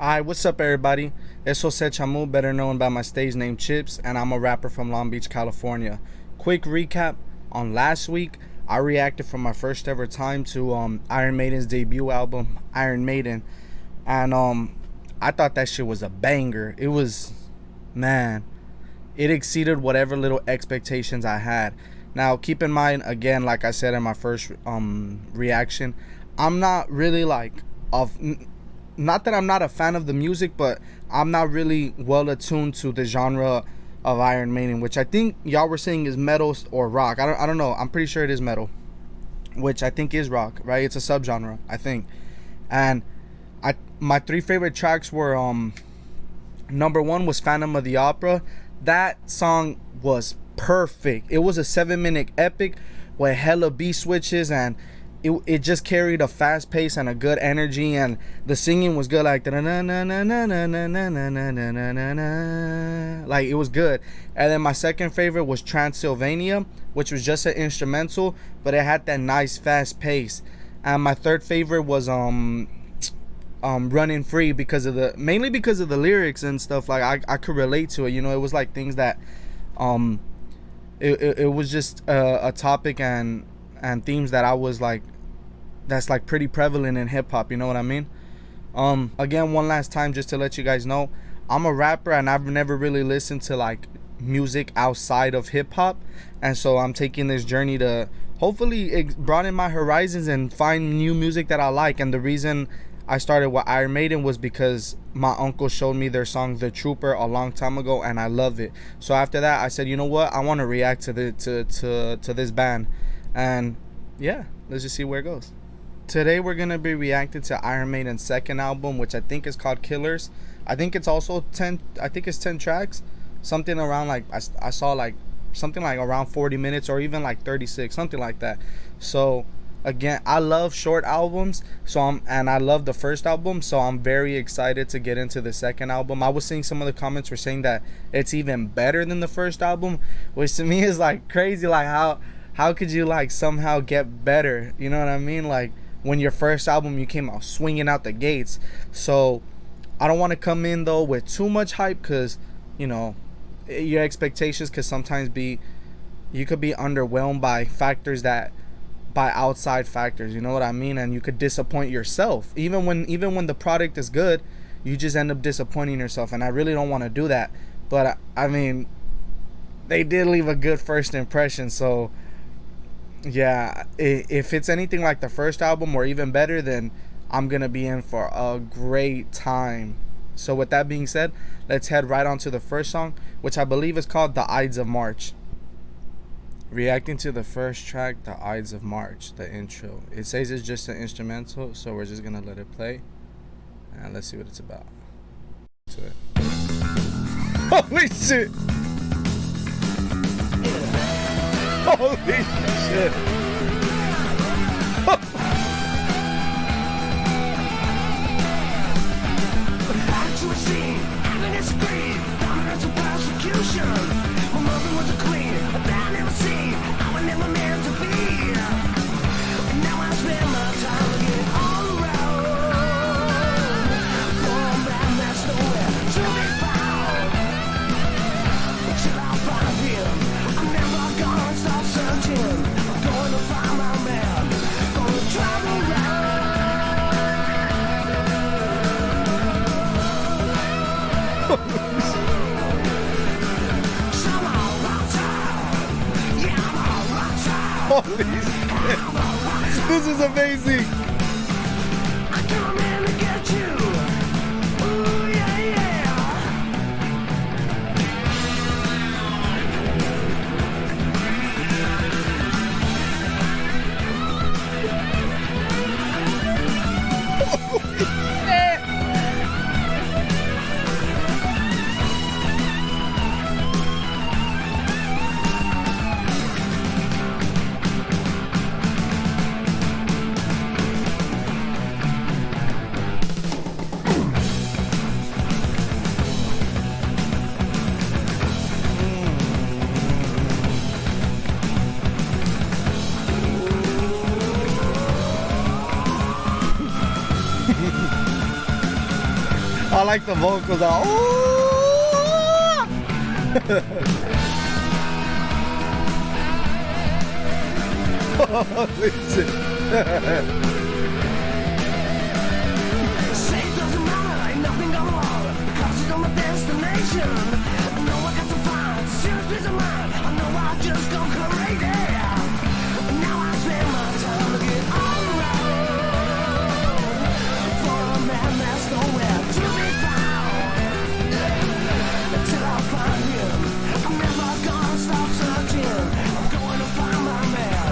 Hi, what's up, everybody? It's Jose Chamu, better known by my stage name Chips, and I'm a rapper from Long Beach, California. Quick recap on last week. I reacted for my first ever time to Iron Maiden's debut album, Iron Maiden, and I thought that shit was a banger. It was, man, it exceeded whatever little expectations I had. Now, keep in mind, again, like I said in my first reaction, I'm not really like of not that I'm not a fan of the music, but I'm not really well attuned to the genre of Iron Maiden, which I think y'all were saying is metal or rock. I don't know. I'm pretty sure it is metal, which I think is rock, right? It's a subgenre, I think. And my three favorite tracks were number one was Phantom of the Opera. That song was perfect. It was a 7-minute epic with hella beat switches, and it just carried a fast pace and a good energy, and the singing was good, like like it was good. And then my second favorite was Transylvania, which was just an instrumental, but it had that nice fast pace. And my third favorite was Running Free, mainly because of the lyrics and stuff. Like I could relate to it, you know. It was like things that it was just a topic and themes that I was like, that's like pretty prevalent in hip hop, you know what I mean? Again, one last time, just to let you guys know, I'm a rapper and I've never really listened to like music outside of hip hop, and so I'm taking this journey to hopefully broaden my horizons and find new music that I like. And the reason I started with Iron Maiden was because my uncle showed me their song The Trooper a long time ago, and I love it. So after that, I said, you know what, I want to react to this band. And yeah, let's just see where it goes. Today we're gonna be reacting to Iron Maiden's second album, which I think is called Killers. I think it's also 10. I think it's 10 tracks, something around like I saw like something like around 40 minutes or even like 36, something like that. So again, I love short albums, and I love the first album, so I'm very excited to get into the second album. I was seeing some of the comments were saying that it's even better than the first album, which to me is like crazy. Like how could you like somehow get better? You know what I mean? Like when your first album you came out swinging out the gates. So I don't want to come in though with too much hype, because you know your expectations could sometimes you could be underwhelmed by outside factors, you know what I mean? And you could disappoint yourself. Even when the product is good, you just end up disappointing yourself, and I really don't want to do that. But I mean, they did leave a good first impression, so yeah, if it's anything like the first album or even better, then I'm gonna be in for a great time. So with that being said, let's head right on to the first song, which I believe is called The Ides of March. Reacting to the first track, The Ides of March, the intro. It says it's just an instrumental, so we're just gonna let it play and let's see what it's about. To it. Holy shit! Holy shit! Back to a scene, having a scream, dominance and persecution. My mother was a queen, a band never seen, I was never meant to be. And now I spend my time looking all around for a man that's nowhere to be found. Until I find him, I'm never gonna stop searching. I'm going to find my man, gonna travel around. Holy shit! This is amazing! I come in to get you. Ooh, yeah, yeah. I like the vocals. Holy shit. Say it doesn't matter, ain't nothing going on, because it's on my destination. I know I got to find serious peace of mind. I know I just go crazy. Now I spend my time to get on the road for a man that's nowhere to be found. Until I find him, I'm never gonna stop searching. I'm going to find my man.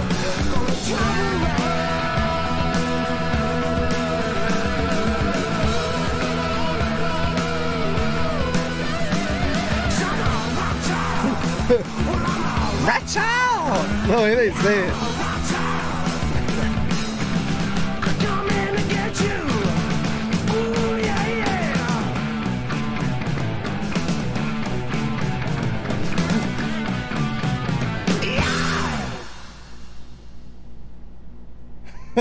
Gonna try around. Wrathchild! No, he didn't say it. Come in to get you. Ooh, yeah, yeah.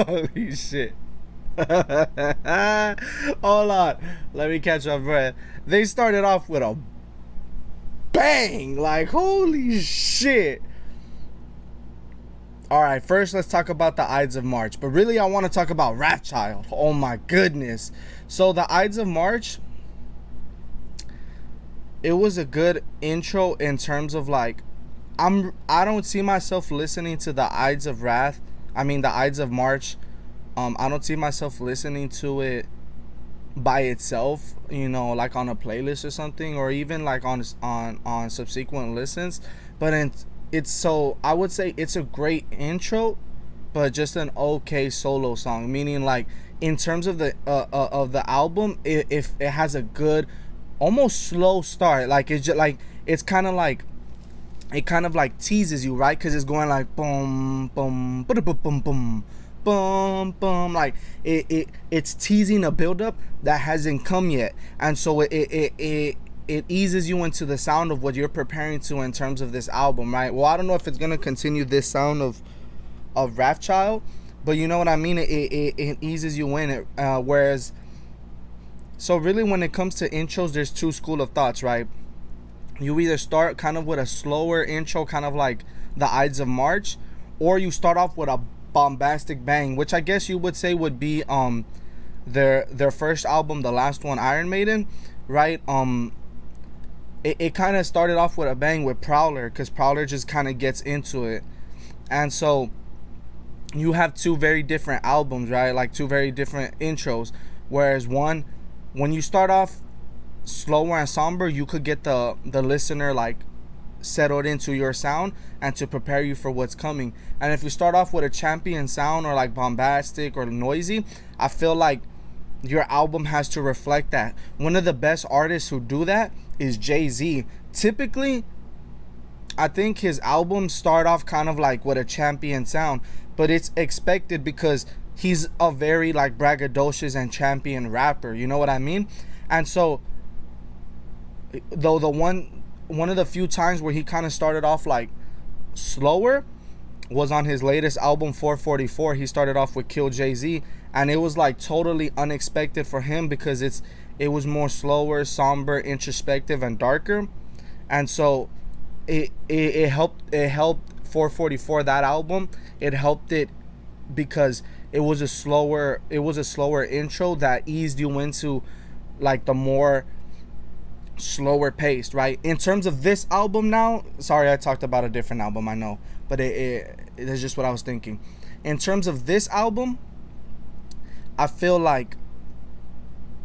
Holy shit. Hold on. Let me catch my breath. They started off with a bang. Like, holy shit. Alright, first let's talk about the Ides of March. But really, I want to talk about Wrathchild. Oh my goodness. So the Ides of March, it was a good intro in terms of like, I don't see myself listening to the Ides of Wrath. I mean the Ides of March. I don't see myself listening to it by itself, you know, like on a playlist or something, or even like on subsequent listens. But it's so, I would say it's a great intro, but just an okay solo song. Meaning, like, in terms of the album, if it has a good, almost slow start, like it's just like, it's kind of like, it kind of like teases you, right? Because it's going like boom boom boom boom boom boom boom, like it's teasing a buildup that hasn't come yet, and so it eases you into the sound of what you're preparing to in terms of this album, right? Well, I don't know if it's gonna continue this sound of Wrathchild, but you know what I mean. It eases you in it. Whereas, so really, when it comes to intros, there's two school of thoughts, right? You either start kind of with a slower intro, kind of like the Ides of March, or you start off with a bombastic bang, which I guess you would say would be their first album, the last one, Iron Maiden, right? It kind of started off with a bang with Prowler, because Prowler just kind of gets into it. And so you have two very different albums, right? Like two very different intros. Whereas one, when you start off slower and somber, you could get the listener like settled into your sound and to prepare you for what's coming. And if you start off with a champion sound or like bombastic or noisy, I feel like your album has to reflect that. One of the best artists who do that is Jay-Z. Typically, I think his albums start off kind of like with a champion sound, but it's expected because he's a very like braggadocious and champion rapper, you know what I mean? And so, though the one of the few times where he kind of started off like slower was on his latest album 444. He started off with Kill Jay-Z, and it was like totally unexpected for him because it was more slower, somber, introspective, and darker. And so it helped 444, that album. It helped it because it was a slower intro that eased you into like the more slower paced, right? In terms of this album now, sorry, I talked about a different album, I know, but it's just what I was thinking. In terms of this album, I feel like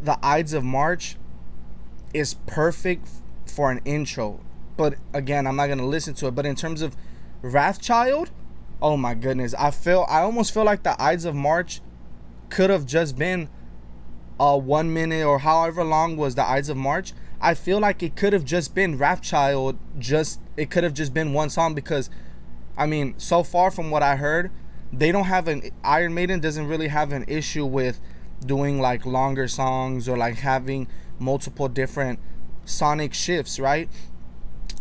the Ides of March is perfect for an intro, but again, I'm not gonna listen to it. But in terms of Wrathchild, oh my goodness, I almost feel like the Ides of March could have just been 1 minute or however long was the Ides of March. I feel like it could have just been Wrathchild, it could have just been one song, because I mean, so far from what I heard, they don't have Iron Maiden doesn't really have an issue with doing like longer songs or like having multiple different sonic shifts, right?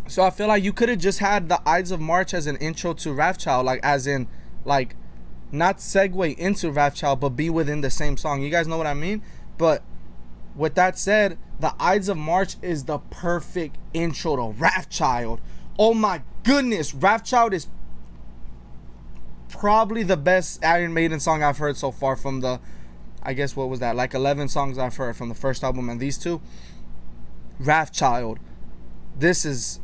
So I feel like you could have just had the Ides of March as an intro to Wrathchild, like as in like not segue into Wrathchild, but be within the same song. You guys know what I mean? But with that said, The Ides of March is the perfect intro to Wrathchild. Oh my goodness, Wrathchild is probably the best Iron Maiden song I've heard so far from the, I guess, what was that, like 11 songs I've heard from the first album and these two. Wrathchild, this is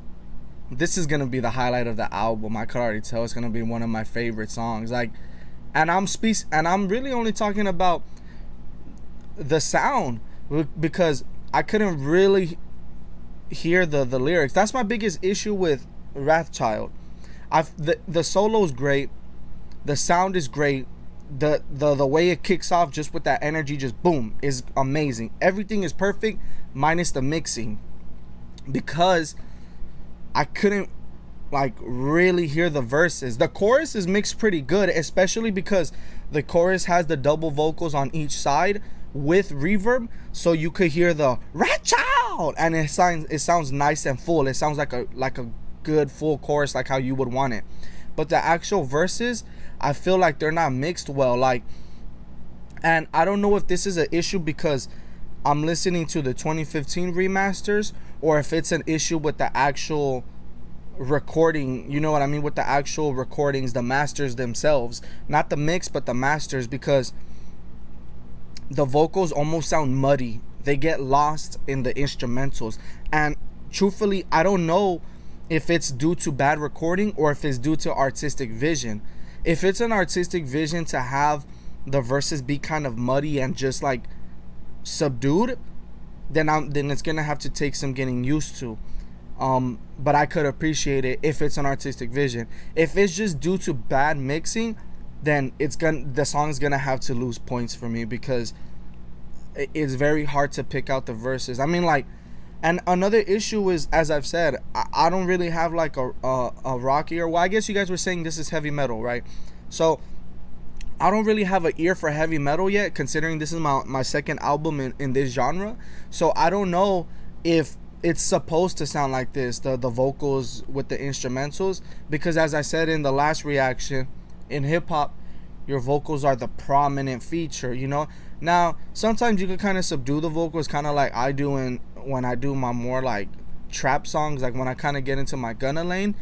gonna be the highlight of the album. I could already tell it's gonna be one of my favorite songs. Like, and I'm really only talking about the sound, because I couldn't really hear the lyrics. That's my biggest issue with Wrathchild. The solo's great, the sound is great, the way it kicks off just with that energy, just boom, is amazing. Everything is perfect minus the mixing, because I couldn't like really hear the verses. The chorus is mixed pretty good, especially because the chorus has the double vocals on each side with reverb, so you could hear the Wrathchild, and it sounds nice and full. It sounds like a good full chorus, like how you would want it. But the actual verses, I feel like they're not mixed well. Like, and I don't know if this is an issue because I'm listening to the 2015 remasters, or if it's an issue with the actual recording, you know what I mean, with the actual recordings, the masters themselves, not the mix but the masters, because the vocals almost sound muddy. They get lost in the instrumentals, and truthfully I don't know if it's due to bad recording or if it's due to artistic vision. If it's an artistic vision to have the verses be kind of muddy and just like subdued, then it's gonna have to take some getting used to. But I could appreciate it if it's an artistic vision. If it's just due to bad mixing, then the song's gonna have to lose points for me, because it's very hard to pick out the verses. I mean, like, and another issue is, as I've said, I don't really have like a rocky, or, well, I guess you guys were saying this is heavy metal, right? So I don't really have an ear for heavy metal yet, considering this is my second album in this genre. So I don't know if it's supposed to sound like this, the vocals with the instrumentals, because as I said in the last reaction, in hip-hop, your vocals are the prominent feature, you know? Now, sometimes you can kind of subdue the vocals, kind of like I do when I do my more like trap songs. Like when I kind of get into my Gunna lane,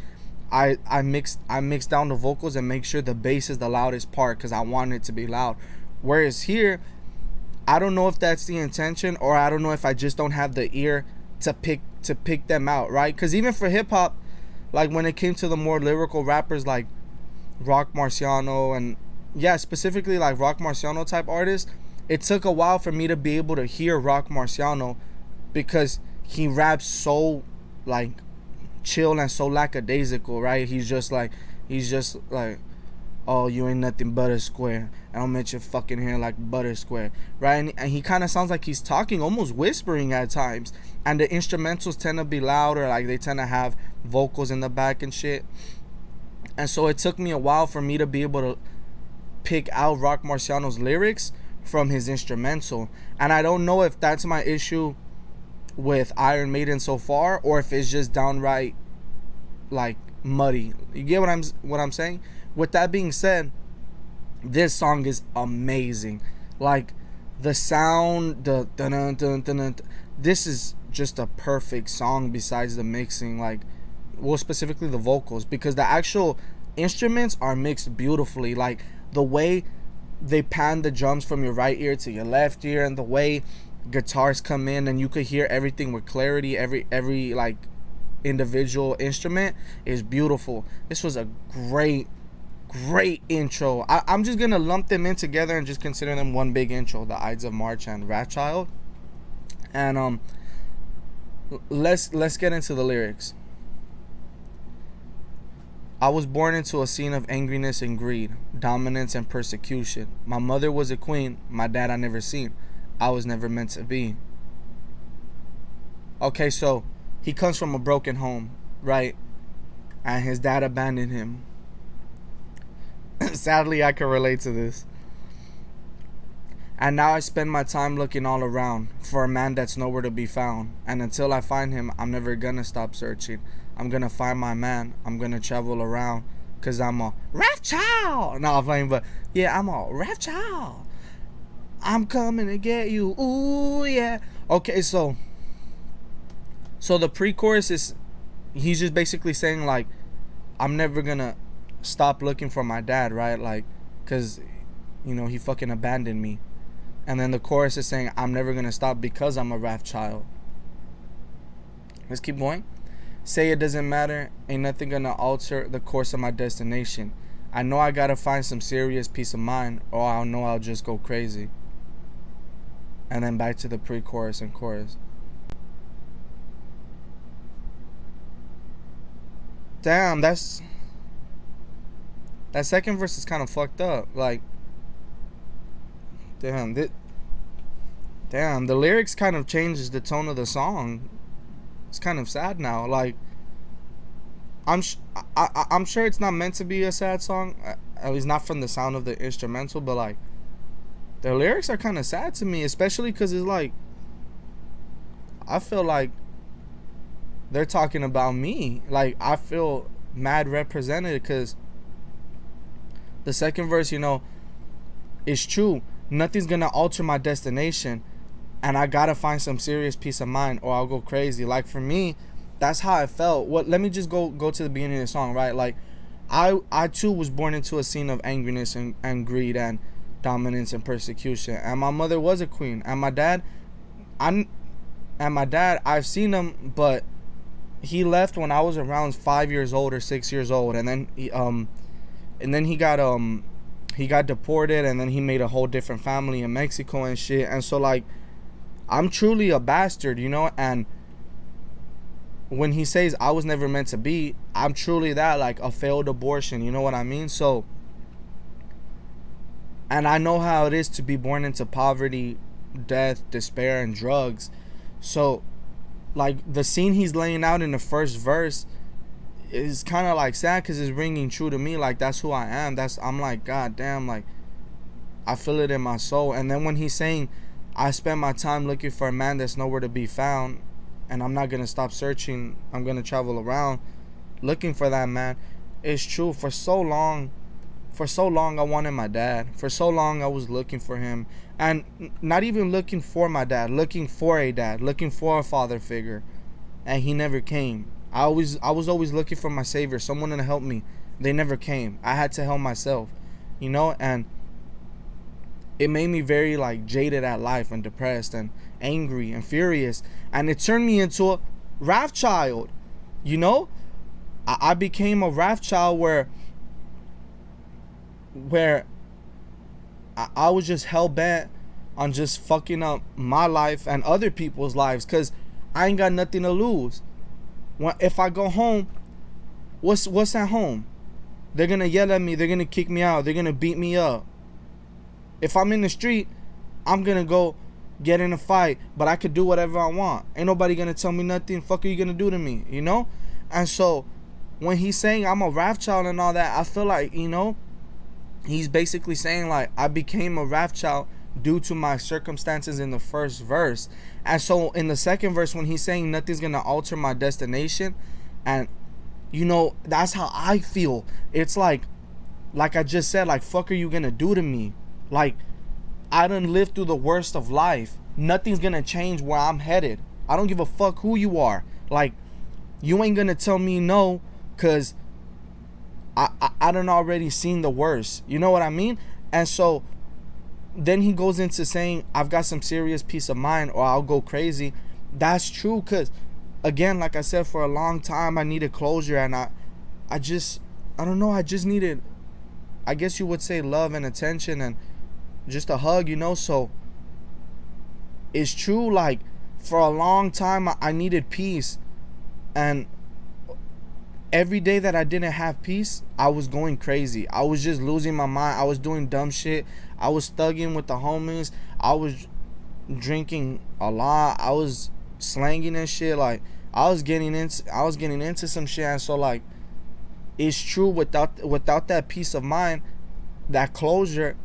I mix down the vocals and make sure the bass is the loudest part, because I want it to be loud. Whereas here, I don't know if that's the intention, or I don't know if I just don't have the ear to pick them out, right? Because even for hip-hop, like when it came to the more lyrical rappers like Rock Marciano, and yeah, specifically like Rock Marciano type artists, it took a while for me to be able to hear Rock Marciano, because he raps so like chill and so lackadaisical, right? He's just like, oh, you ain't nothing but a square, and I'll make your fucking hair like butter square, right? And he kind of sounds like he's talking, almost whispering at times, and the instrumentals tend to be louder, like they tend to have vocals in the back and shit. And so it took me a while for me to be able to pick out Rock Marciano's lyrics from his instrumental. And I don't know if that's my issue with Iron Maiden so far, or if it's just downright like muddy. You get what I'm saying? With that being said, this song is amazing. Like the sound, the dun-dun-dun-dun-dun, this is just a perfect song besides the mixing, like, well, specifically the vocals, because the actual instruments are mixed beautifully. Like the way they pan the drums from your right ear to your left ear, and the way guitars come in and you could hear everything with clarity, every like individual instrument is beautiful. This was a great intro. I'm just gonna lump them in together and just consider them one big intro, the Ides of March and Wrathchild. And let's get into the lyrics. I was born into a scene of angriness and greed, dominance and persecution. My mother was a queen, my dad I never seen. I was never meant to be. Okay, so he comes from a broken home, right? And his dad abandoned him. Sadly, I can relate to this. And now I spend my time looking all around for a man that's nowhere to be found. And until I find him, I'm never gonna stop searching. I'm gonna find my man. I'm gonna travel around, cause I'm a Wrathchild. No, I'm playing, but yeah, I'm a Wrathchild. I'm coming to get you. Ooh, yeah. Okay, so So the pre-chorus is, he's just basically saying like, I'm never gonna stop looking for my dad, right? Like, cause, you know, he fucking abandoned me. And then the chorus is saying, I'm never gonna stop because I'm a Wrathchild. Let's keep going. Say it doesn't matter, ain't nothing gonna alter the course of my destination. I know I gotta find some serious peace of mind, or I'll know I'll just go crazy. And then back to the pre-chorus and chorus. Damn, that second verse is kind of fucked up. Like, damn, the lyrics kind of changes the tone of the song. It's kind of sad now. Like, I'm sure it's not meant to be a sad song, at least not from the sound of the instrumental, but like, the lyrics are kind of sad to me, especially because it's like, I feel like they're talking about me. Like, I feel mad represented, because the second verse, you know, is true. Nothing's gonna alter my destination, and I gotta find some serious peace of mind, or I'll go crazy. Like, for me, that's how I felt. Let me just go to the beginning of the song, right? Like, I too was born into a scene of angriness and greed and dominance and persecution. And my mother was a queen. And my dad, I've seen him, but he left when I was around 5 years old or 6 years old. And then he got deported, and then he made a whole different family in Mexico and shit. And so, like, I'm truly a bastard, you know? And when he says I was never meant to be, I'm truly that, like a failed abortion, you know what I mean? So, and I know how it is to be born into poverty, death, despair, and drugs. So, like, the scene he's laying out in the first verse is kind of like sad, because it's ringing true to me. Like, that's who I am. I'm like, God damn, like, I feel it in my soul. And then when he's saying, I spent my time looking for a man that's nowhere to be found, and I'm not gonna stop searching, I'm gonna travel around looking for that man. It's true. For so long I wanted my dad. For so long I was looking for him, and not even looking for my dad, looking for a dad, looking for a father figure, and he never came. I was always looking for my savior, someone to help me. They never came. I had to help myself, you know. And it made me very, like, jaded at life and depressed and angry and furious, and it turned me into a Wrathchild, you know. I became a Wrathchild where I was just hell-bent on just fucking up my life and other people's lives, because I ain't got nothing to lose. If I go home, what's at home? They're gonna yell at me, they're gonna kick me out, they're gonna beat me up. If I'm in the street, I'm gonna go get in a fight, but I could do whatever I want. Ain't nobody gonna tell me nothing. Fuck are you gonna do to me, you know? And so when he's saying I'm a Wrathchild and all that, I feel like, you know, he's basically saying, like, I became a Wrathchild due to my circumstances in the first verse. And so in the second verse, when he's saying nothing's gonna alter my destination, and, you know, that's how I feel. It's like I just said, like, fuck are you gonna do to me? Like, I done lived through the worst of life. Nothing's gonna change where I'm headed. I don't give a fuck who you are. Like, you ain't gonna tell me no, cause I done already seen the worst. You know what I mean? And so then he goes into saying, I've got some serious peace of mind, or I'll go crazy. That's true, cause again, like I said, for a long time I needed closure, and I don't know, I just needed, I guess you would say, love and attention and just a hug, you know. So it's true, like, for a long time I needed peace, and every day that I didn't have peace, I was going crazy. I was just losing my mind. I was doing dumb shit. I was thugging with the homies. I was drinking a lot. I was slanging and shit. Like, I was getting into some shit. And so, like, it's true, without that peace of mind, that closure,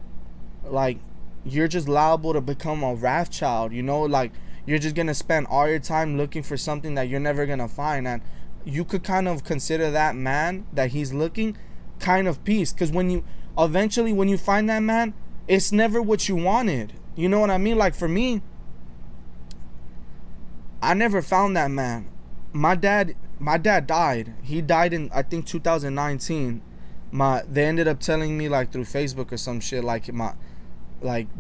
like, you're just liable to become a Wrathchild, you know. Like, you're just gonna spend all your time looking for something that you're never gonna find. And you could kind of consider that man that he's looking kind of peace, because when you find that man, it's never what you wanted, you know what I mean? Like, for me, I never found that man. my dad died. He died in, I think, 2019. They ended up telling me, like, through Facebook or some shit, like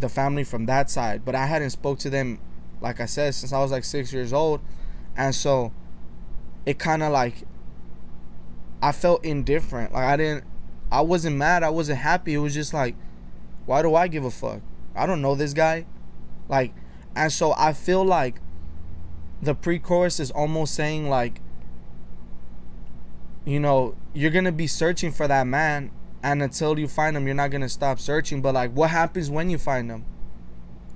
the family from that side, but I hadn't spoke to them, like I said, since I was like 6 years old. And so it kind of like, I felt indifferent. Like, I wasn't mad, I wasn't happy. It was just like, why do I give a fuck? I don't know this guy. Like, and so I feel like the pre-chorus is almost saying, like, you know, you're gonna be searching for that man, and until you find him, you're not gonna stop searching. But like, what happens when you find him?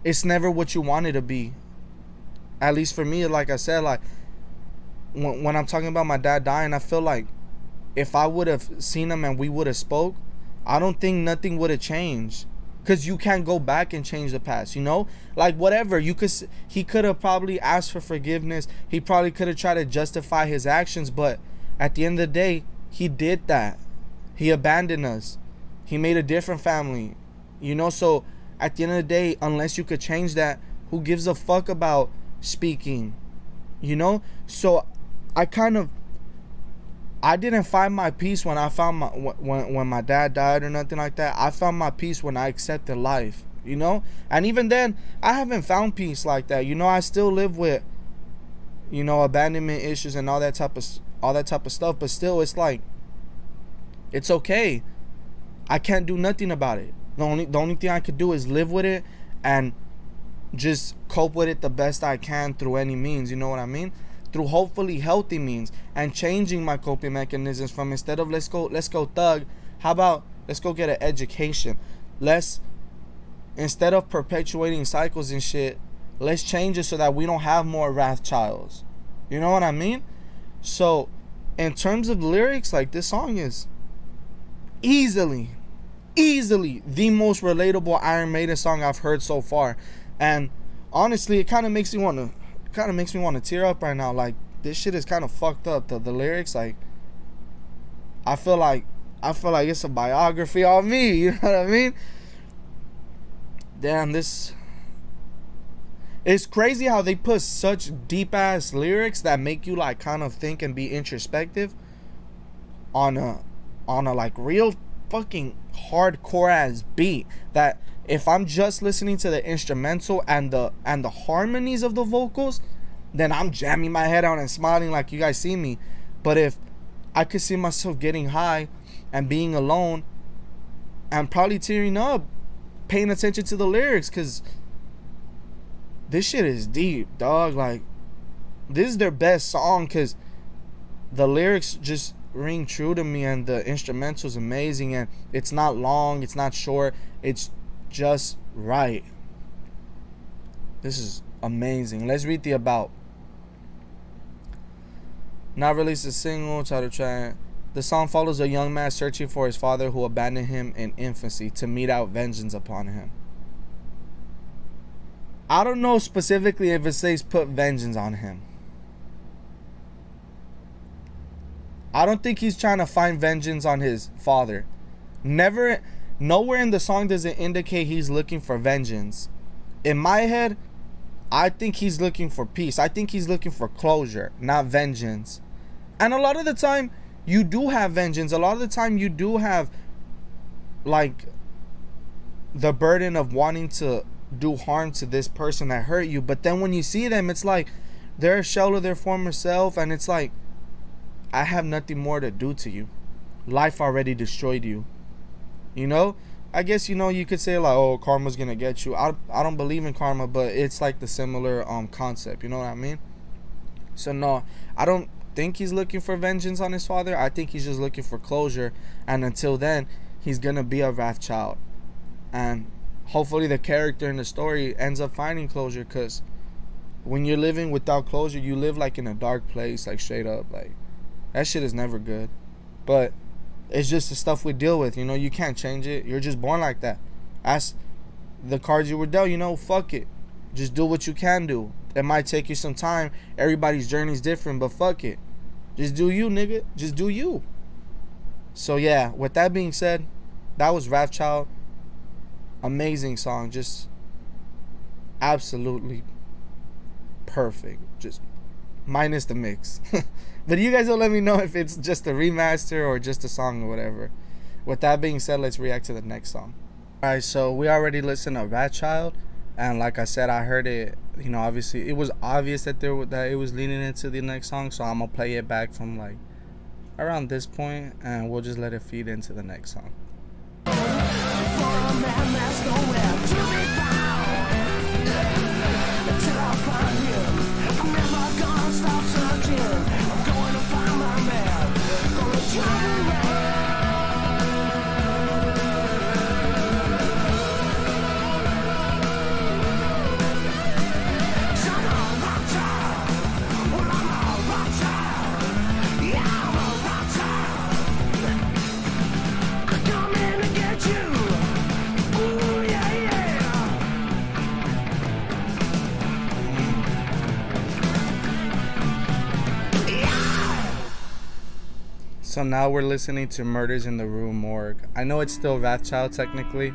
It's never what you want it to be. At least for me, like I said, like, when I'm talking about my dad dying, I feel like if I would have seen him and we would have spoke, I don't think nothing would have changed. Cause you can't go back and change the past, you know? Like, whatever, he could have probably asked for forgiveness. He probably could have tried to justify his actions, but at the end of the day, he did that. He abandoned us. He made a different family, you know? So at the end of the day, unless you could change that, who gives a fuck about speaking, you know? So I didn't find my peace when I found when my dad died or nothing like that. I found my peace when I accepted life, you know? And even then, I haven't found peace like that. You know, I still live with, you know, abandonment issues and all that type of stuff, but still, it's like, it's okay. I can't do nothing about it. The only thing I could do is live with it and just cope with it the best I can through any means, you know what I mean? Through hopefully healthy means, and changing my coping mechanisms from, instead of let's go thug, how about let's go get an education? Instead of perpetuating cycles and shit, let's change it so that we don't have more Wrathchilds. You know what I mean? So in terms of lyrics, like, this song is easily the most relatable Iron Maiden song I've heard so far. And honestly, it kind of makes me want to tear up right now. Like, this shit is kind of fucked up. The lyrics, like, I feel like it's a biography on me. You know what I mean? Damn, it's crazy how they put such deep ass lyrics that make you, like, kind of think and be introspective on a like real fucking hardcore ass beat, that if I'm just listening to the instrumental and the harmonies of the vocals, then I'm jamming my head out and smiling like you guys see me. But if I could see myself getting high and being alone and probably tearing up, paying attention to the lyrics, because this shit is deep, dog. Like, this is their best song because the lyrics just ring true to me, and the instrumental is amazing, and it's not long, it's not short, it's just right. This is amazing. Let's read the about. Not released a single, title track. The song follows a young man searching for his father who abandoned him in infancy to mete out vengeance upon him. I don't know specifically if it says put vengeance on him. I don't think he's trying to find vengeance on his father. Nowhere in the song does it indicate he's looking for vengeance. In my head, I think he's looking for peace. I think he's looking for closure, not vengeance. And a lot of the time, you do have vengeance. A lot of the time, you do have, like, the burden of wanting to do harm to this person that hurt you. But then when you see them, it's like they're a shell of their former self, and it's like, I have nothing more to do to you. Life already destroyed you. You know? I guess, you know, you could say, like, oh, karma's gonna get you. I don't believe in karma, but it's like the similar concept. You know what I mean? So no, I don't think he's looking for vengeance on his father. I think he's just looking for closure, and until then, he's gonna be a Wrathchild. And hopefully the character in the story ends up finding closure, because when you're living without closure, you live like in a dark place, like, straight up. Like, that shit is never good. But it's just the stuff we deal with, you know. You can't change it. You're just born like that. That's the cards you were dealt, you know. Fuck it. Just do what you can do. It might take you some time. Everybody's journey's different, but fuck it. Just do you, nigga. Just do you. So yeah, with that being said, that was Wrathchild. Amazing song. Just absolutely perfect. Just minus the mix. But you guys will let me know if it's just a remaster or just a song or whatever. With that being said, let's react to the next song. Alright, so we already listened to Wrathchild, and like I said, I heard it, you know, obviously it was obvious that that it was leading into the next song, so I'm gonna play it back from like around this point, and we'll just let it feed into the next song. So now we're listening to Murders in the Rue Morgue. I know it's still Wrathchild technically,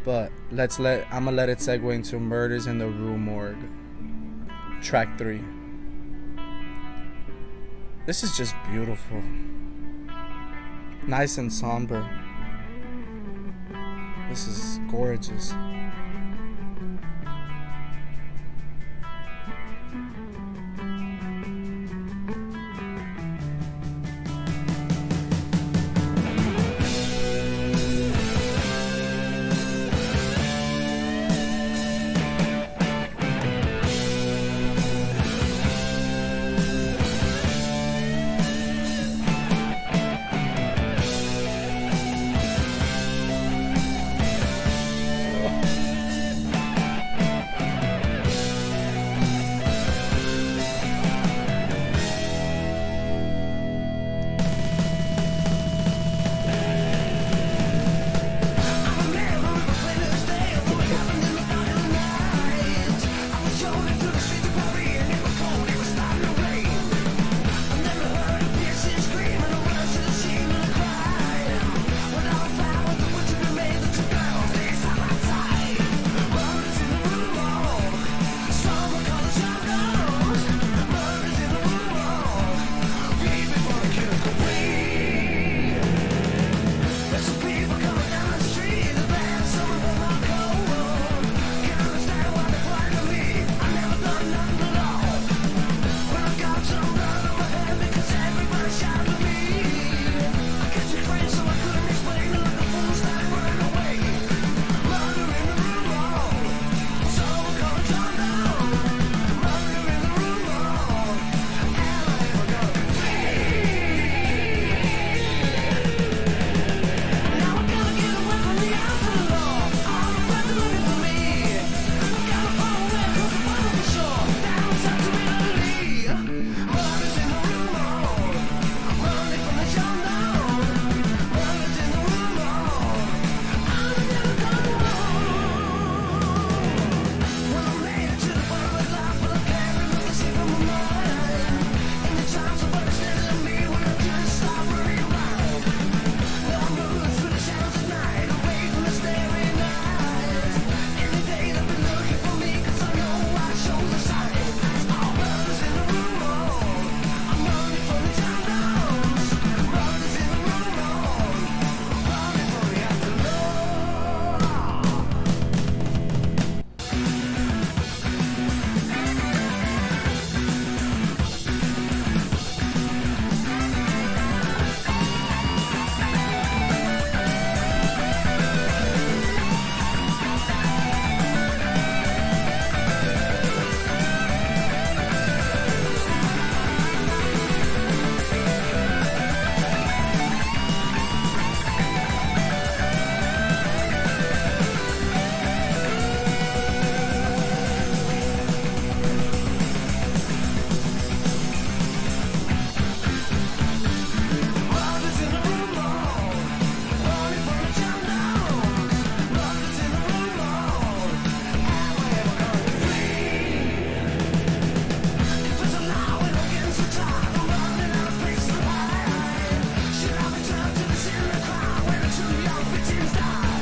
but I'm gonna let it segue into Murders in the Rue Morgue, track 3. This is just beautiful, nice and somber. This is gorgeous.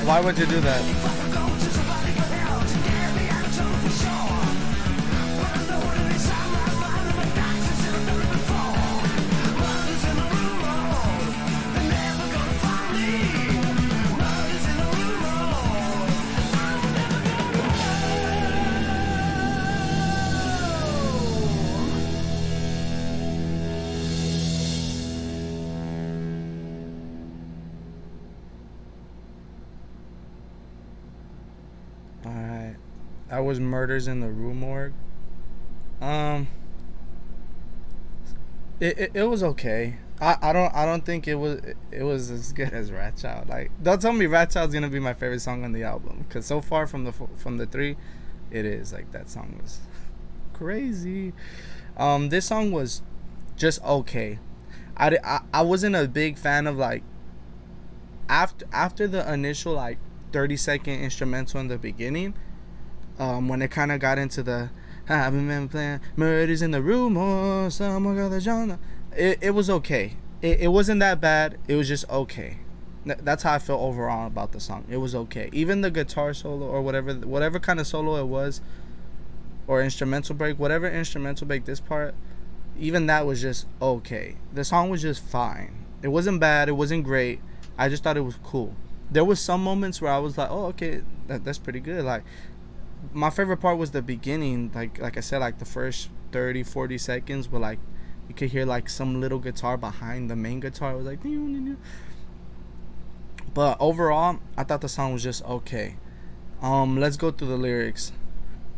Why would you do that? That was Murders in the Rue Morgue. It was okay. I don't think it was as good as Wrathchild. Like, don't tell me Wrathchild's gonna be my favorite song on the album, because so far from the three, it is. Like, that song was crazy. This song was just okay. I wasn't a big fan of, like, after the initial, like, 30-second instrumental in the beginning, when it kind of got into the I've been playing Murders in the Rue Morgue, someone got the genre. It was okay. It wasn't that bad. It was just okay. That's how I felt overall about the song. It was okay. Even the guitar solo, or whatever kind of solo it was, or instrumental break, whatever instrumental break this part, even that was just okay. The song was just fine. It wasn't bad. It wasn't great. I just thought it was cool. There was some moments where I was like, oh, okay, that's pretty good. Like, my favorite part was the beginning, like I said, like the first 30-40 seconds, where, like, you could hear, like, some little guitar behind the main guitar. It was like, but overall, I thought the song was just okay. Let's go through the lyrics.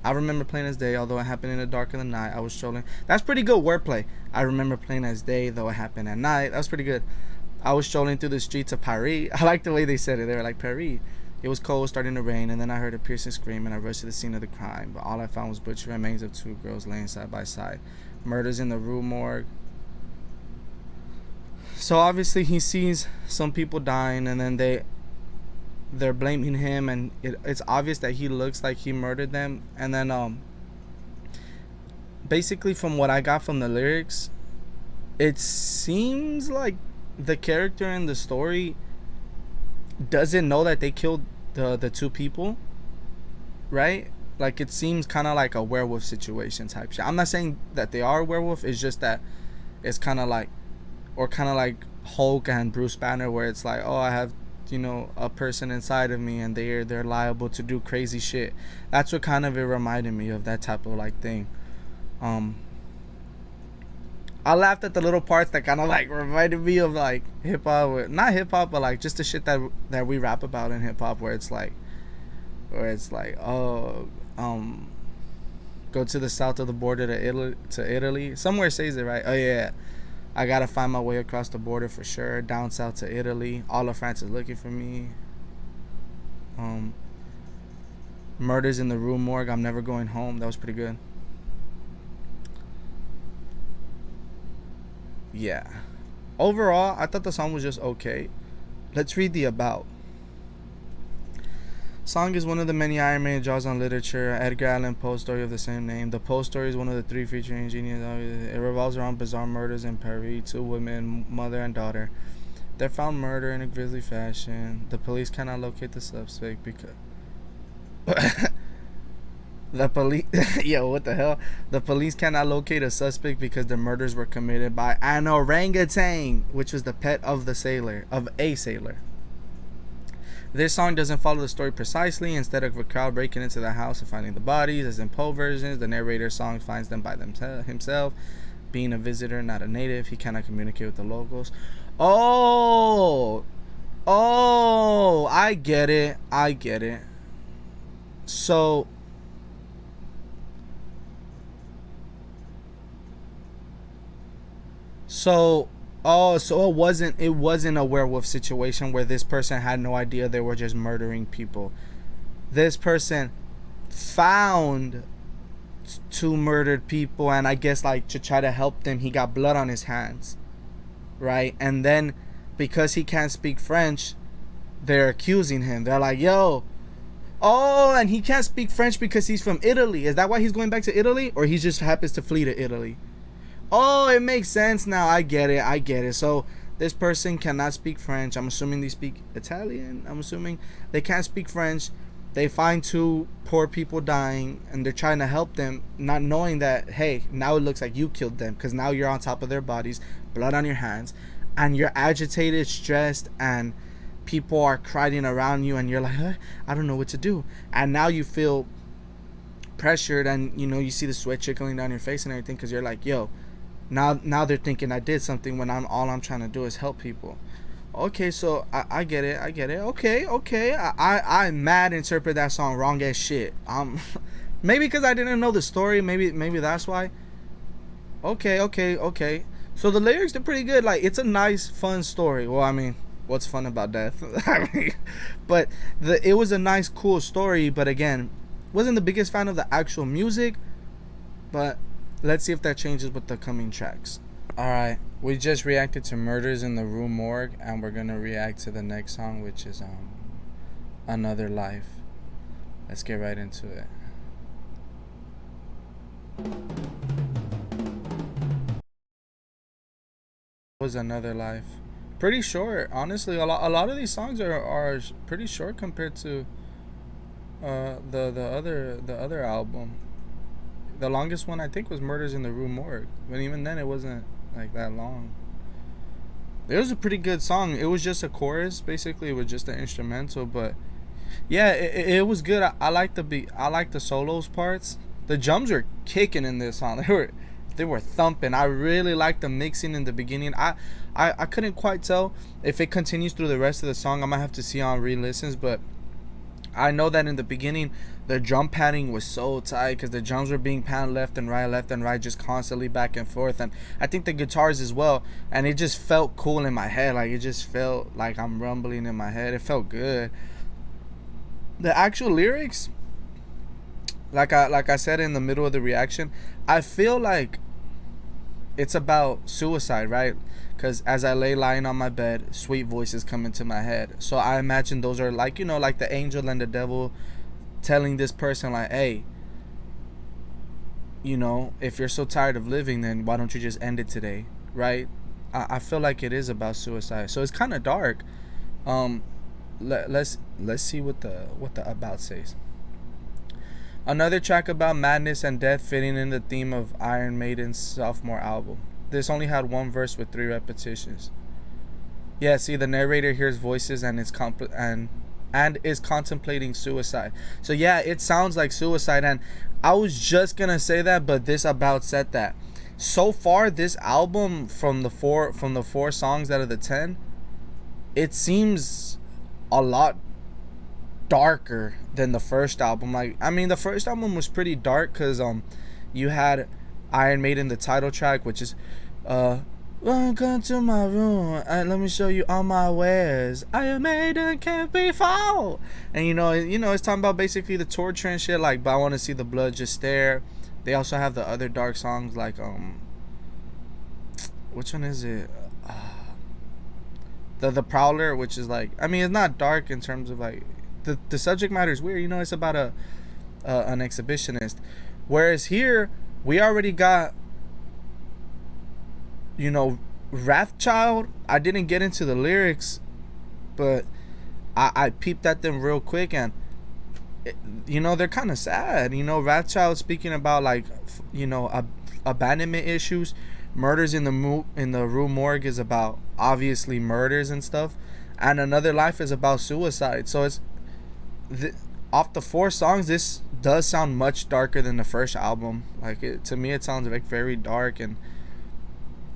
I remember plain as day, although it happened in the dark of the night, I was strolling. That's pretty good wordplay. I remember plain as day, though it happened at night. That's pretty good. I was strolling through the streets of Paris. I like the way they said it. They were like, Paris. It was cold, starting to rain, and then I heard a piercing scream, and I rushed to the scene of the crime. But all I found was butchered remains of two girls laying side by side. Murders in the Rue Morgue. So obviously he sees some people dying, and then they're blaming him, and it's obvious that he looks like he murdered them. And then basically, from what I got from the lyrics, it seems like the character in the story doesn't know that they killed the two people, right? Like, it seems kind of like a werewolf situation type shit. I'm not saying that they are a werewolf. It's just that it's kind of like, or kind of like Hulk and Bruce Banner, where it's like, oh, I have, a person inside of me, and they're liable to do crazy shit. That's what kind of it reminded me of, that type of, like, thing. I laughed at the little parts that kind of, like, reminded me of, like, hip hop, not hip hop, but, like, just the shit that we rap about in hip hop, where it's like, oh, go to the south of the border to Italy. Somewhere says it right. Oh yeah, I gotta find my way across the border for sure. Down south to Italy. All of France is looking for me. Murders in the Rue Morgue. I'm never going home. That was pretty good. Yeah. Overall, I thought the song was just okay. Let's read the about. Song is one of the many Iron Maiden draws on literature. Edgar Allan Poe's story of the same name. The Poe story is one of the three featuring genius. It revolves around bizarre murders in Paris. Two women, mother and daughter. They're found murdered in a grisly fashion. The police cannot locate the suspect because the police. Yo, what the hell? The police cannot locate a suspect because the murders were committed by an orangutan, which was the pet of a sailor. This song doesn't follow the story precisely. Instead of a crowd breaking into the house and finding the bodies, as in Poe versions, the narrator's song finds them by himself. Being a visitor, not a native, he cannot communicate with the locals. Oh, I get it. So it wasn't a werewolf situation where this person had no idea they were just murdering people. This person found two murdered people, and I guess, like, to try to help them, he got blood on his hands, right? And then because he can't speak French, they're accusing him. They're like, yo, and he can't speak French because he's from Italy. Is that why he's going back to Italy, or he just happens to flee to Italy? Oh, it makes sense now. I get it. So this person cannot speak French. I'm assuming they speak Italian. I'm assuming they can't speak French. They find two poor people dying, and they're trying to help them, not knowing that, hey, now it looks like you killed them, because now you're on top of their bodies, blood on your hands, and you're agitated, stressed, and people are crying around you, and you're like, I don't know what to do. And now you feel pressured, and you see the sweat trickling down your face and everything, because you're like, yo, now they're thinking I did something when all I'm trying to do is help people. Okay, so I get it. Okay. I mad interpret that song wrong as shit. Maybe because I didn't know the story. Maybe that's why. Okay. So the lyrics are pretty good. Like, it's a nice, fun story. Well, I mean, what's fun about death? I mean, but it was a nice, cool story. But again, wasn't the biggest fan of the actual music. But let's see if that changes with the coming tracks. Alright, we just reacted to Murders in the Rue Morgue, and we're gonna react to the next song, which is Another Life. Let's get right into it. Was Another Life. Pretty short, honestly. A lot of these songs are pretty short compared to the other album. The longest one I think was Murders in the Rue Morgue, but even then it wasn't like that long. It was a pretty good song. It was just a chorus, basically. It was just an instrumental, but yeah, it was good. I like the beat. I like the solos parts. The drums were kicking in this song. They were thumping. I really liked the mixing in the beginning. I couldn't quite tell if it continues through the rest of the song. I might have to see on re-listens, but I know that in the beginning the drum padding was so tight because the drums were being panned left and right, just constantly back and forth, and I think the guitars as well, and it just felt cool in my head. Like, it just felt like I'm rumbling in my head. It felt good. The actual lyrics, like I said in the middle of the reaction, I feel like it's about suicide, right? Because as I lay lying on my bed, sweet voices come into my head. So I imagine those are like, like the angel and the devil telling this person, like, hey, if you're so tired of living, then why don't you just end it today, right? I feel like it is about suicide. So it's kind of dark. Let's see what the about says. Another track about madness and death, fitting in the theme of Iron Maiden's sophomore album. This only had one verse with 3 repetitions. Yeah, see, the narrator hears voices and is contemplating suicide. So yeah, it sounds like suicide, and I was just gonna say that, but this about said that. So far, this album, from the four songs out of the 10, it seems a lot darker than the first album. Like, I mean, the first album was pretty dark because you had Iron Maiden, the title track, which is welcome to my room and let me show you all my wares. Iron Maiden can't be found. And it's talking about basically the torture and shit, like, but I want to see the blood just stare. They also have the other dark songs, like which one is it? The Prowler, which is like, I mean, it's not dark in terms of like the subject matter is weird. It's about an exhibitionist, whereas here we already got Wrathchild. I didn't get into the lyrics, but I peeped at them real quick, and they're kind of sad. Wrathchild speaking about, like, abandonment issues. Murders in the Rue Morgue is about obviously murders and stuff, and Another Life is about suicide. So it's off the 4 songs, this does sound much darker than the first album. Like, to me, it sounds like very dark, and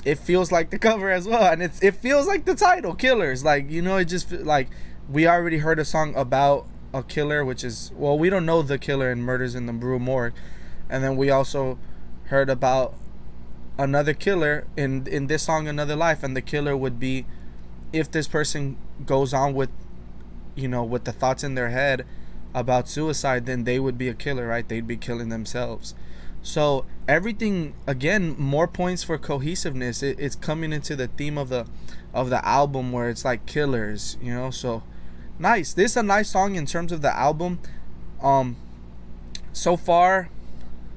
it feels like the cover as well, and it feels like the title, Killers. Like, it just like we already heard a song about a killer, which is, well, we don't know the killer in Murders in the Rue Morgue, and then we also heard about another killer in this song, Another Life, and the killer would be, if this person goes on with with the thoughts in their head about suicide, then they would be a killer, right? They'd be killing themselves. So everything, again, more points for cohesiveness. It's coming into the theme of the album, where it's like killers, so nice. This is a nice song in terms of the album. So far,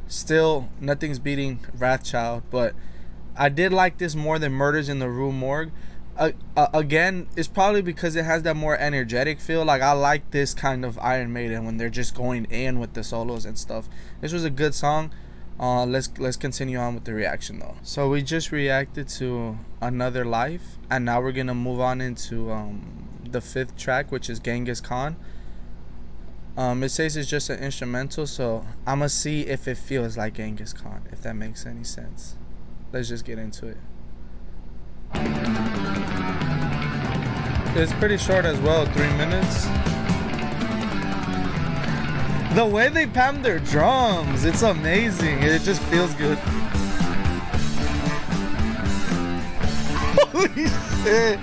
still nothing's beating Wrathchild, but I did like this more than Murders in the Rue Morgue. Again, it's probably because it has that more energetic feel. Like, I like this kind of Iron Maiden when they're just going in with the solos and stuff. This was a good song. Let's continue on with the reaction though. So we just reacted to Another Life, and now we're gonna move on into the 5th track, which is Genghis Khan. It says it's just an instrumental, so I'm gonna see if it feels like Genghis Khan, if that makes any sense. Let's just get into it. It's pretty short as well, 3 minutes. The way they pam their drums, it's amazing. It just feels good. Holy shit.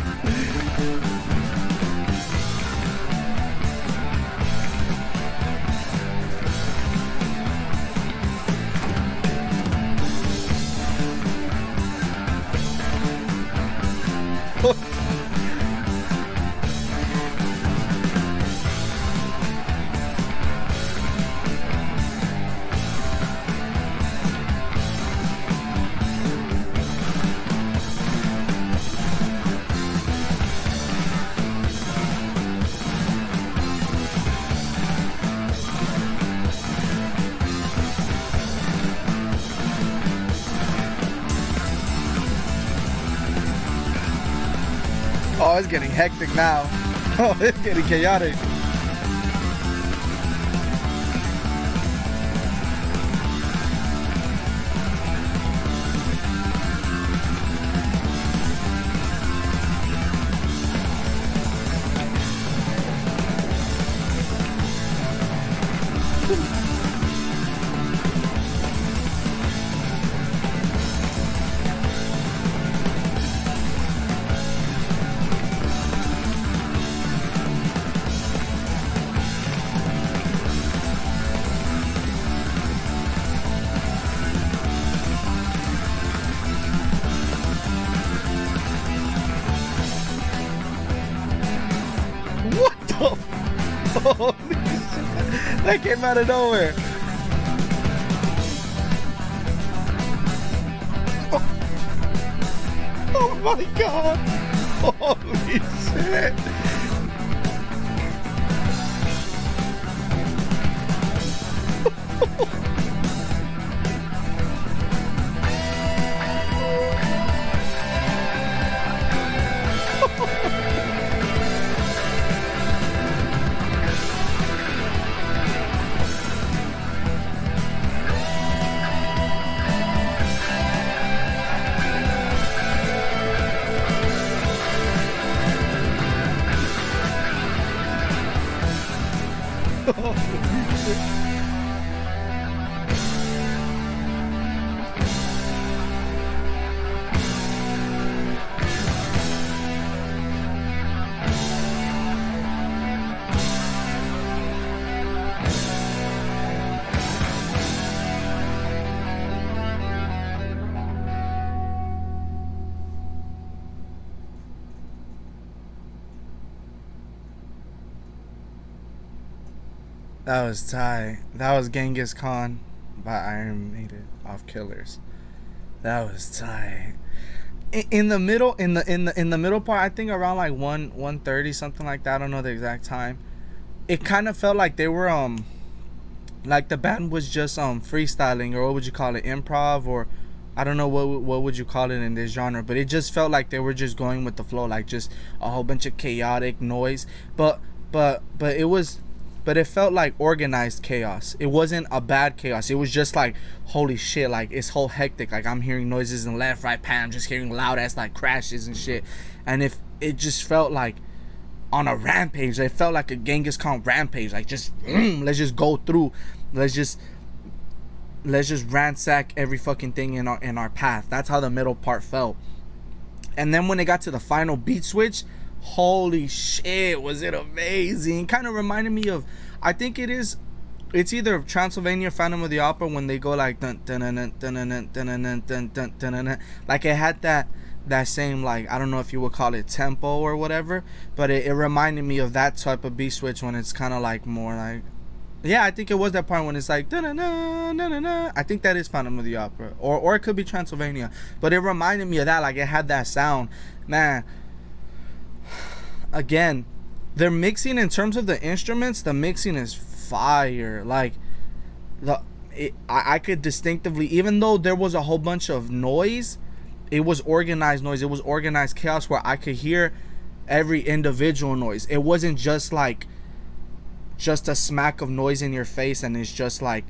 Oh, it's getting hectic now. Oh, it's getting chaotic. What the? Holy shit. That came out of nowhere. Oh my god. Holy shit. That was tight. That was Genghis Khan by Iron Maiden off Killers. That was tight. In the middle, in the middle part, I think around like 1:30, something like that. I don't know the exact time. It kind of felt like they were like the band was just freestyling, or what would you call it, improv, or I don't know what would you call it in this genre, but it just felt like they were just going with the flow, like just a whole bunch of chaotic noise. But it felt like organized chaos. It wasn't a bad chaos. It was just like, holy shit, like it's whole hectic. Like I'm hearing noises in left, right, pan, just hearing loud ass like crashes and shit. And if it just felt like on a rampage, it felt like a Genghis Khan rampage. Like just let's just go through. Let's just ransack every fucking thing in our path. That's how the middle part felt. And then when it got to the final beat switch, holy shit, was it amazing. Kind of reminded me of, I think it's either Transylvania Phantom of the Opera, when they go like dun dun dun dun dun dun dun dun dun dun, like it had that same, like, I don't know if you would call it tempo or whatever, but it reminded me of that type of beat switch when it's kind of like more like, yeah, I think it was that part when it's like dun dun dun dun dun. I think that is Phantom of the Opera, or it could be Transylvania, but it reminded me of that. Like it had that sound, man. Again, they're mixing in terms of the instruments. The mixing is fire. Like I could distinctively, even though there was a whole bunch of noise, it was organized noise. It was organized chaos where I could hear every individual noise. It wasn't just like just a smack of noise in your face and it's just like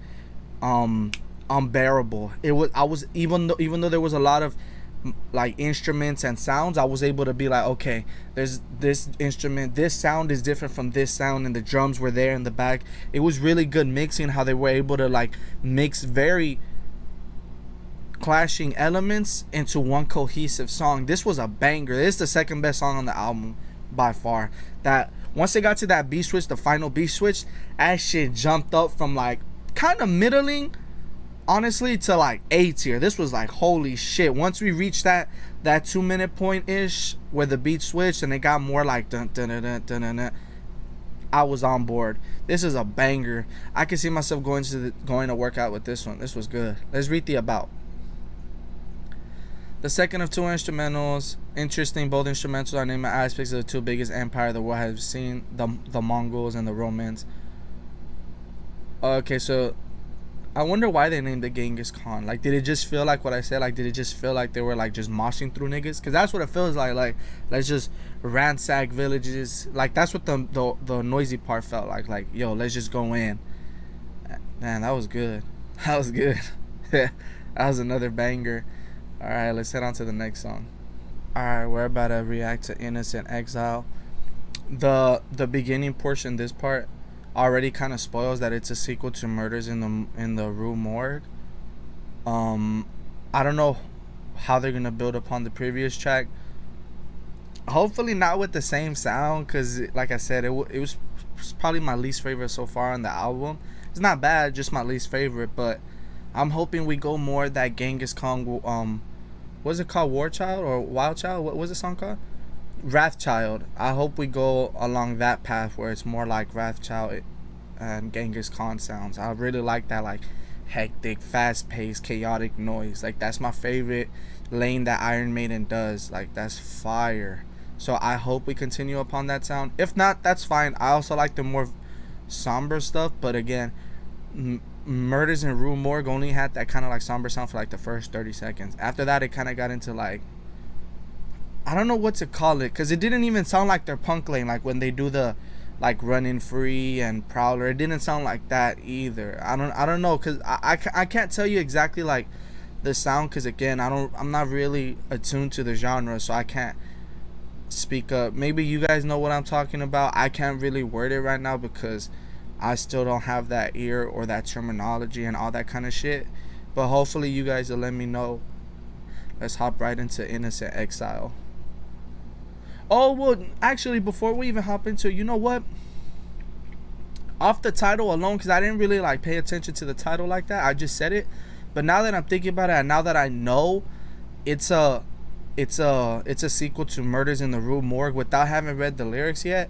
unbearable. It was, I was, even though there was a lot of like instruments and sounds, I was able to be like, okay, there's this instrument, this sound is different from this sound, and the drums were there in the back. It was really good mixing, how they were able to like mix very clashing elements into one cohesive song. This was a banger. This is the second best song on the album by far. That once they got to that beat switch, the final beat switch, that shit jumped up from like kind of middling, honestly, to like A tier. This was like, holy shit. Once we reached that 2 minute point ish where the beat switched and it got more like dun dun dun dun dun dun, I was on board. This is a banger. I can see myself going to work out with this one. This was good. Let's read the about. The second of two instrumentals. Interesting, both instrumentals are named aspects of the two biggest empires the world has seen, the Mongols and the Romans. Okay, so I wonder why they named it Genghis Khan. Like, did it just feel like what I said? Like, did it just feel like they were like just moshing through niggas? Because that's what it feels like. Like, let's just ransack villages. Like, that's what the noisy part felt like. Like, yo, let's just go in. Man, that was good. That was good. That was another banger. All right, let's head on to the next song. All right, we're about to react to Innocent Exile. The beginning portion, this part, already kind of spoils that it's a sequel to Murders in the Rue Morgue. I don't know how they're gonna build upon the previous track. Hopefully not with the same sound, because like I said, it was probably my least favorite so far on the album. It's not bad, just my least favorite, but I'm hoping we go more that Genghis Khan, what's it called, Warchild or Wildchild? What was the song called? Wrathchild. I hope we go along that path where it's more like Wrathchild and Genghis Khan sounds. I really like that, like hectic, fast-paced, chaotic noise. Like, that's my favorite lane that Iron Maiden does. Like, that's fire. So I hope we continue upon that sound. If not, that's fine. I also like the more somber stuff, but again, Murders in Rue Morgue only had that kind of like somber sound for like the first 30 seconds. After that, it kind of got into like, I don't know what to call it, because it didn't even sound like their punk lane. Like when they do the like Running Free and Prowler, it didn't sound like that either. I don't know, because I can't tell you exactly like the sound, because again, I'm not really attuned to the genre, so I can't speak up. Maybe you guys know what I'm talking about. I can't really word it right now because I still don't have that ear or that terminology and all that kind of shit. But hopefully you guys will let me know. Let's hop right into Innocent Exile. Oh, well, actually, before we even hop into it, you know what? Off the title alone, because I didn't really like pay attention to the title like that. I just said it. But now that I'm thinking about it, and now that I know it's a sequel to Murders in the Rue Morgue without having read the lyrics yet,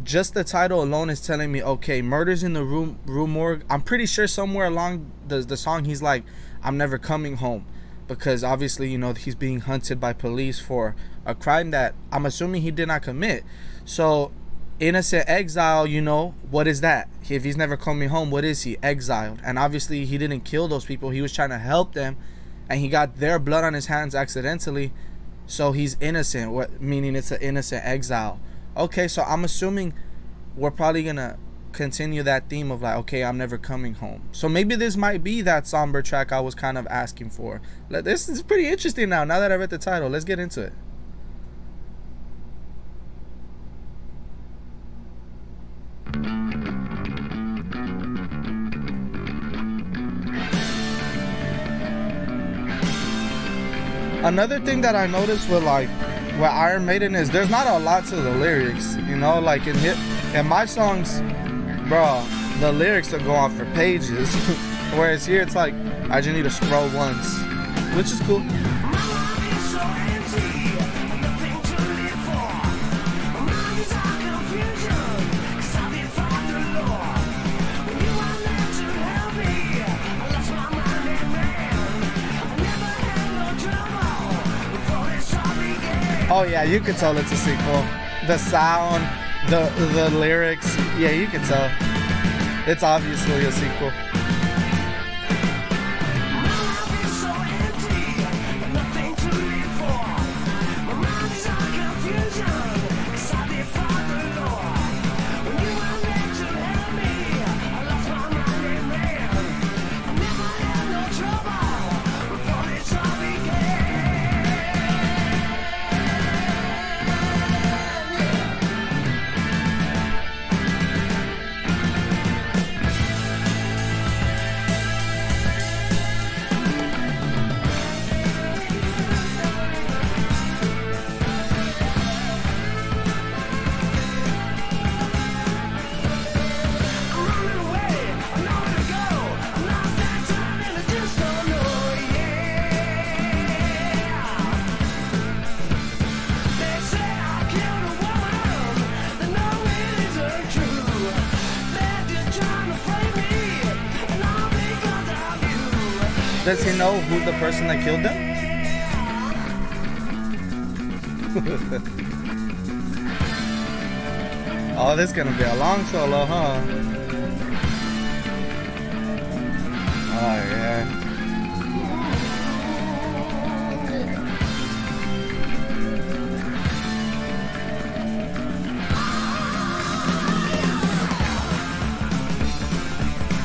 just the title alone is telling me, okay, Murders in the Rue Morgue. I'm pretty sure somewhere along the song he's like, I'm never coming home, because obviously, you know, he's being hunted by police for a crime that I'm assuming he did not commit. So Innocent Exile, you know, what is that? If he's never coming home, what is he? Exiled. And obviously he didn't kill those people. He was trying to help them, and he got their blood on his hands accidentally. So he's innocent, meaning it's an innocent exile. Okay, so I'm assuming we're probably gonna continue that theme of like, okay, I'm never coming home. So maybe this might be that somber track I was kind of asking for. This is pretty interesting now that I read the title. Let's get into it. Another thing that I noticed with like where Iron Maiden is, there's not a lot to the lyrics, you know, like in my songs, bro, the lyrics will go on for pages, whereas here it's like I just need to scroll once, which is cool. Oh yeah, you can tell it's a sequel. The sound, the lyrics, yeah, you can tell. It's obviously a sequel. Does he know who's the person that killed them? Oh, this is gonna be a long solo, huh? Oh yeah.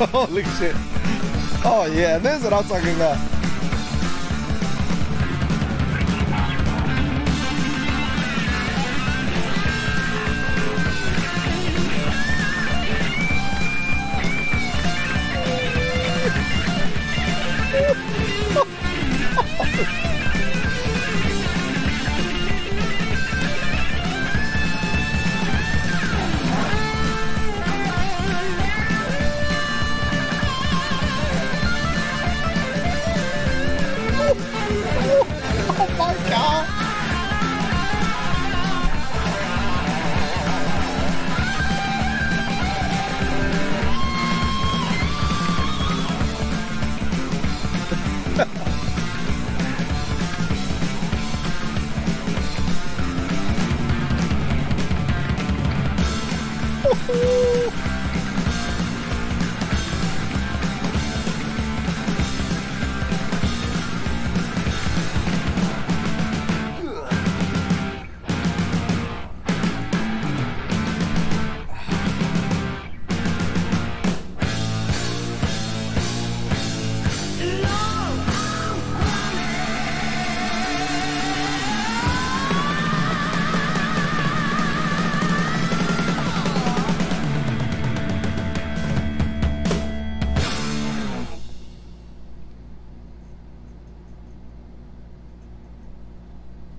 Holy shit. Oh yeah, this is what I'm talking about.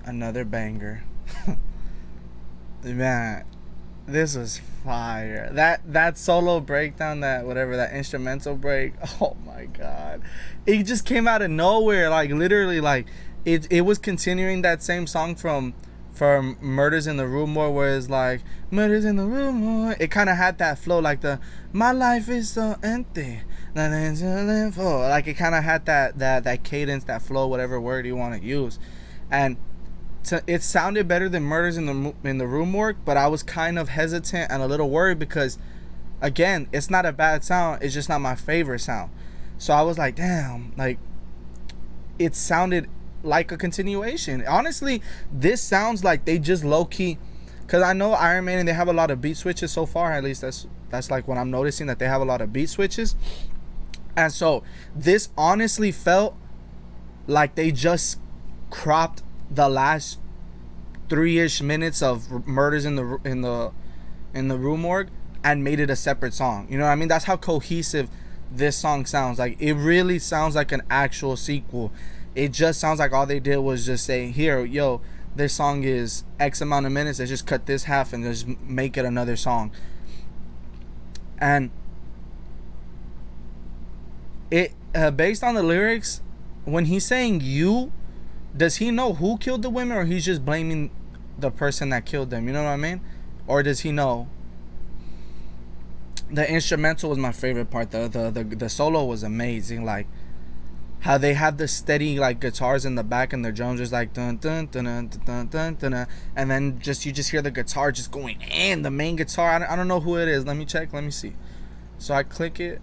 Another banger. Man, this was fire. That solo breakdown, that whatever, that instrumental break, oh my god. It just came out of nowhere, like literally, like it was continuing that same song from Murders in the Rue Morgue, where it's like Murders in the Rue Morgue. It kind of had that flow, like the my life is so empty, nothing to live for. Like it kind of had that cadence, that flow, whatever word you want to use, and it sounded better than Murders in the Rue Morgue, but I was kind of hesitant and a little worried because, again, it's not a bad sound. It's just not my favorite sound. So I was like, damn, like it sounded like a continuation. Honestly, this sounds like they just low key, because I know Iron Maiden, they have a lot of beat switches so far. At least that's like what I'm noticing, that they have a lot of beat switches. And so this honestly felt like they just cropped the last 3-ish minutes of Murders in the Rue Morgue and made it a separate song. You know what I mean? That's how cohesive this song sounds. Like it really sounds like an actual sequel. It just sounds like all they did was just say, here, yo, this song is X amount of minutes, let's just cut this half and just make it another song. And it based on the lyrics, when he's saying you, does he know who killed the women, or he's just blaming the person that killed them? You know what I mean? Or does he know? The instrumental was my favorite part. The solo was amazing. Like how they had the steady like guitars in the back and the drums just like dun dun dun dun dun dun dun, dun, and then you just hear the guitar just going in, the main guitar. I don't know who it is. Let me check. Let me see. So I click it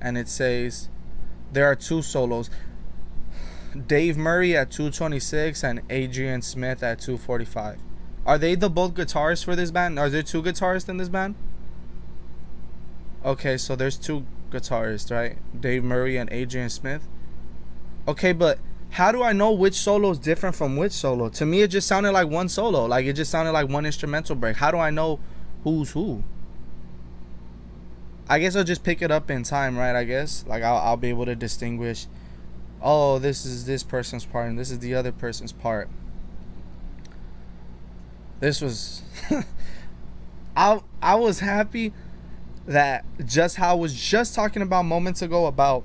and it says there are 2 solos. Dave Murray at 226 and Adrian Smith at 245. Are they the both guitarists for this band? Are there 2 guitarists in this band? Okay, so there's 2 guitarists, right? Dave Murray and Adrian Smith. Okay, but how do I know which solo is different from which solo? To me, it just sounded like one solo. Like it just sounded like one instrumental break. How do I know who's who? I guess I'll just pick it up in time, right? I guess like I'll be able to distinguish. Oh, this is this person's part and this is the other person's part. This was I was happy that just how I was just talking about moments ago about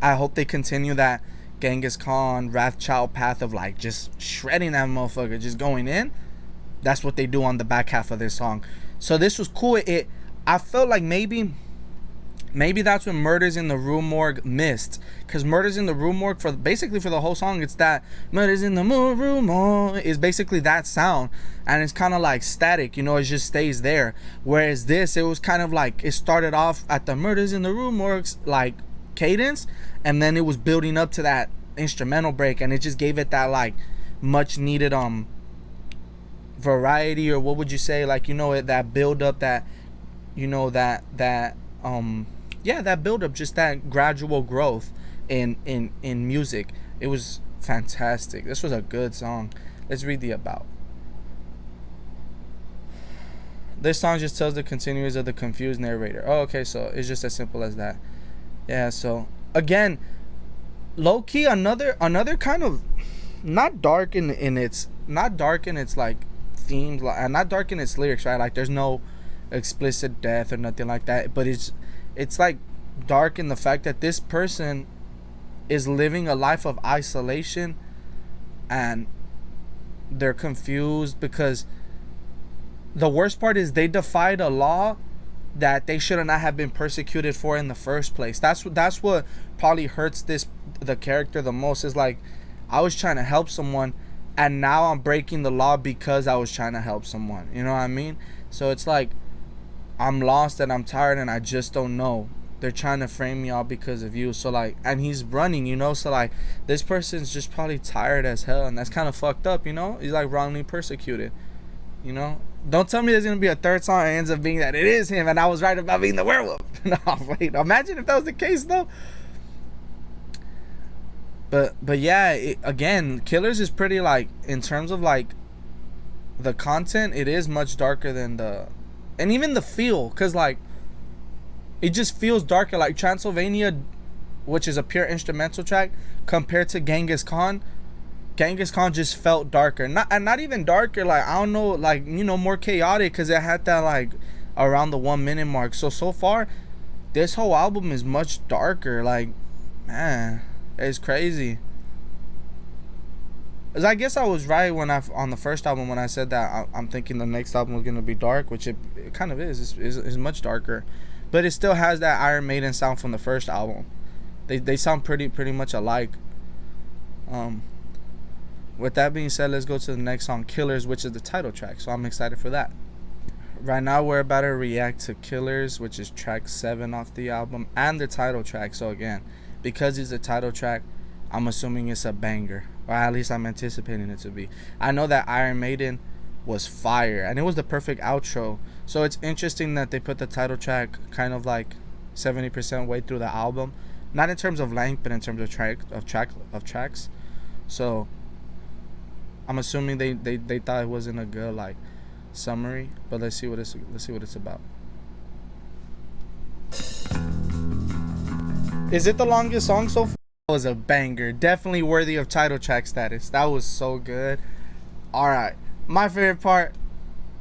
I hope they continue that Genghis Khan, Wrathchild path of like just shredding that motherfucker, just going in. That's what they do on the back half of this song. So this was cool. I felt like maybe Maybe that's when Murders in the Rue Morgue missed, because Murders in the Rue Morgue, for basically for the whole song, it's that Murders in the Rue Morgue is basically that sound, and it's kind of like static, you know, it just stays there. Whereas this, it was kind of like, it started off at the Murders in the Rue Morgue like cadence, and then it was building up to that instrumental break, and it just gave it that like much needed variety, or what would you say, like, you know, that build up, that, you know, that yeah, that build up, just that gradual growth in music. It was fantastic. This was a good song. Let's read the about. This song just tells the continuers of the confused narrator. Oh, okay, so it's just as simple as that. Yeah, so again, low key, another kind of not dark in its like themes, like, and not dark in its lyrics, right? Like, there's no explicit death or nothing like that, but it's like dark in the fact that this person is living a life of isolation, and they're confused because the worst part is they defied a law that they should not have been persecuted for in the first place. That's what probably hurts the character the most, is like, I was trying to help someone, and now I'm breaking the law because I was trying to help someone. You know what I mean? So it's like, I'm lost and I'm tired and I just don't know. They're trying to frame me all because of you. So like, and he's running, you know, so like, this person's just probably tired as hell, and that's kind of fucked up, you know? He's like wrongly persecuted, you know? Don't tell me there's gonna be a third song that ends up being that it is him and I was right about being the werewolf. No, wait, imagine if that was the case though. But yeah, again, Killers is pretty, like, in terms of like the content, it is much darker than and even the feel, because like, it just feels darker. Like Transylvania, which is a pure instrumental track, compared to Genghis Khan just felt darker. Not even darker, like, I don't know, like, you know, more chaotic, because it had that like around the 1 minute mark. So far this whole album is much darker. Like, man, it's crazy. Cause I guess I was right on the first album when I said that I'm thinking the next album was gonna be dark, which it kind of is. It's much darker, but it still has that Iron Maiden sound from the first album. They sound pretty much alike. With that being said, let's go to the next song, Killers, which is the title track. So I'm excited for that. Right now we're about to react to Killers, which is track 7 off the album, and the title track. So again, because it's the title track, I'm assuming it's a banger, or at least I'm anticipating it to be. I know that Iron Maiden was fire, and it was the perfect outro. So it's interesting that they put the title track kind of like 70% way through the album, not in terms of length, but in terms of tracks. So I'm assuming they thought it wasn't a good like summary, but let's see what it's about. Is it the longest song so far? It was a banger, definitely worthy of title track status. That was so good. All right, my favorite part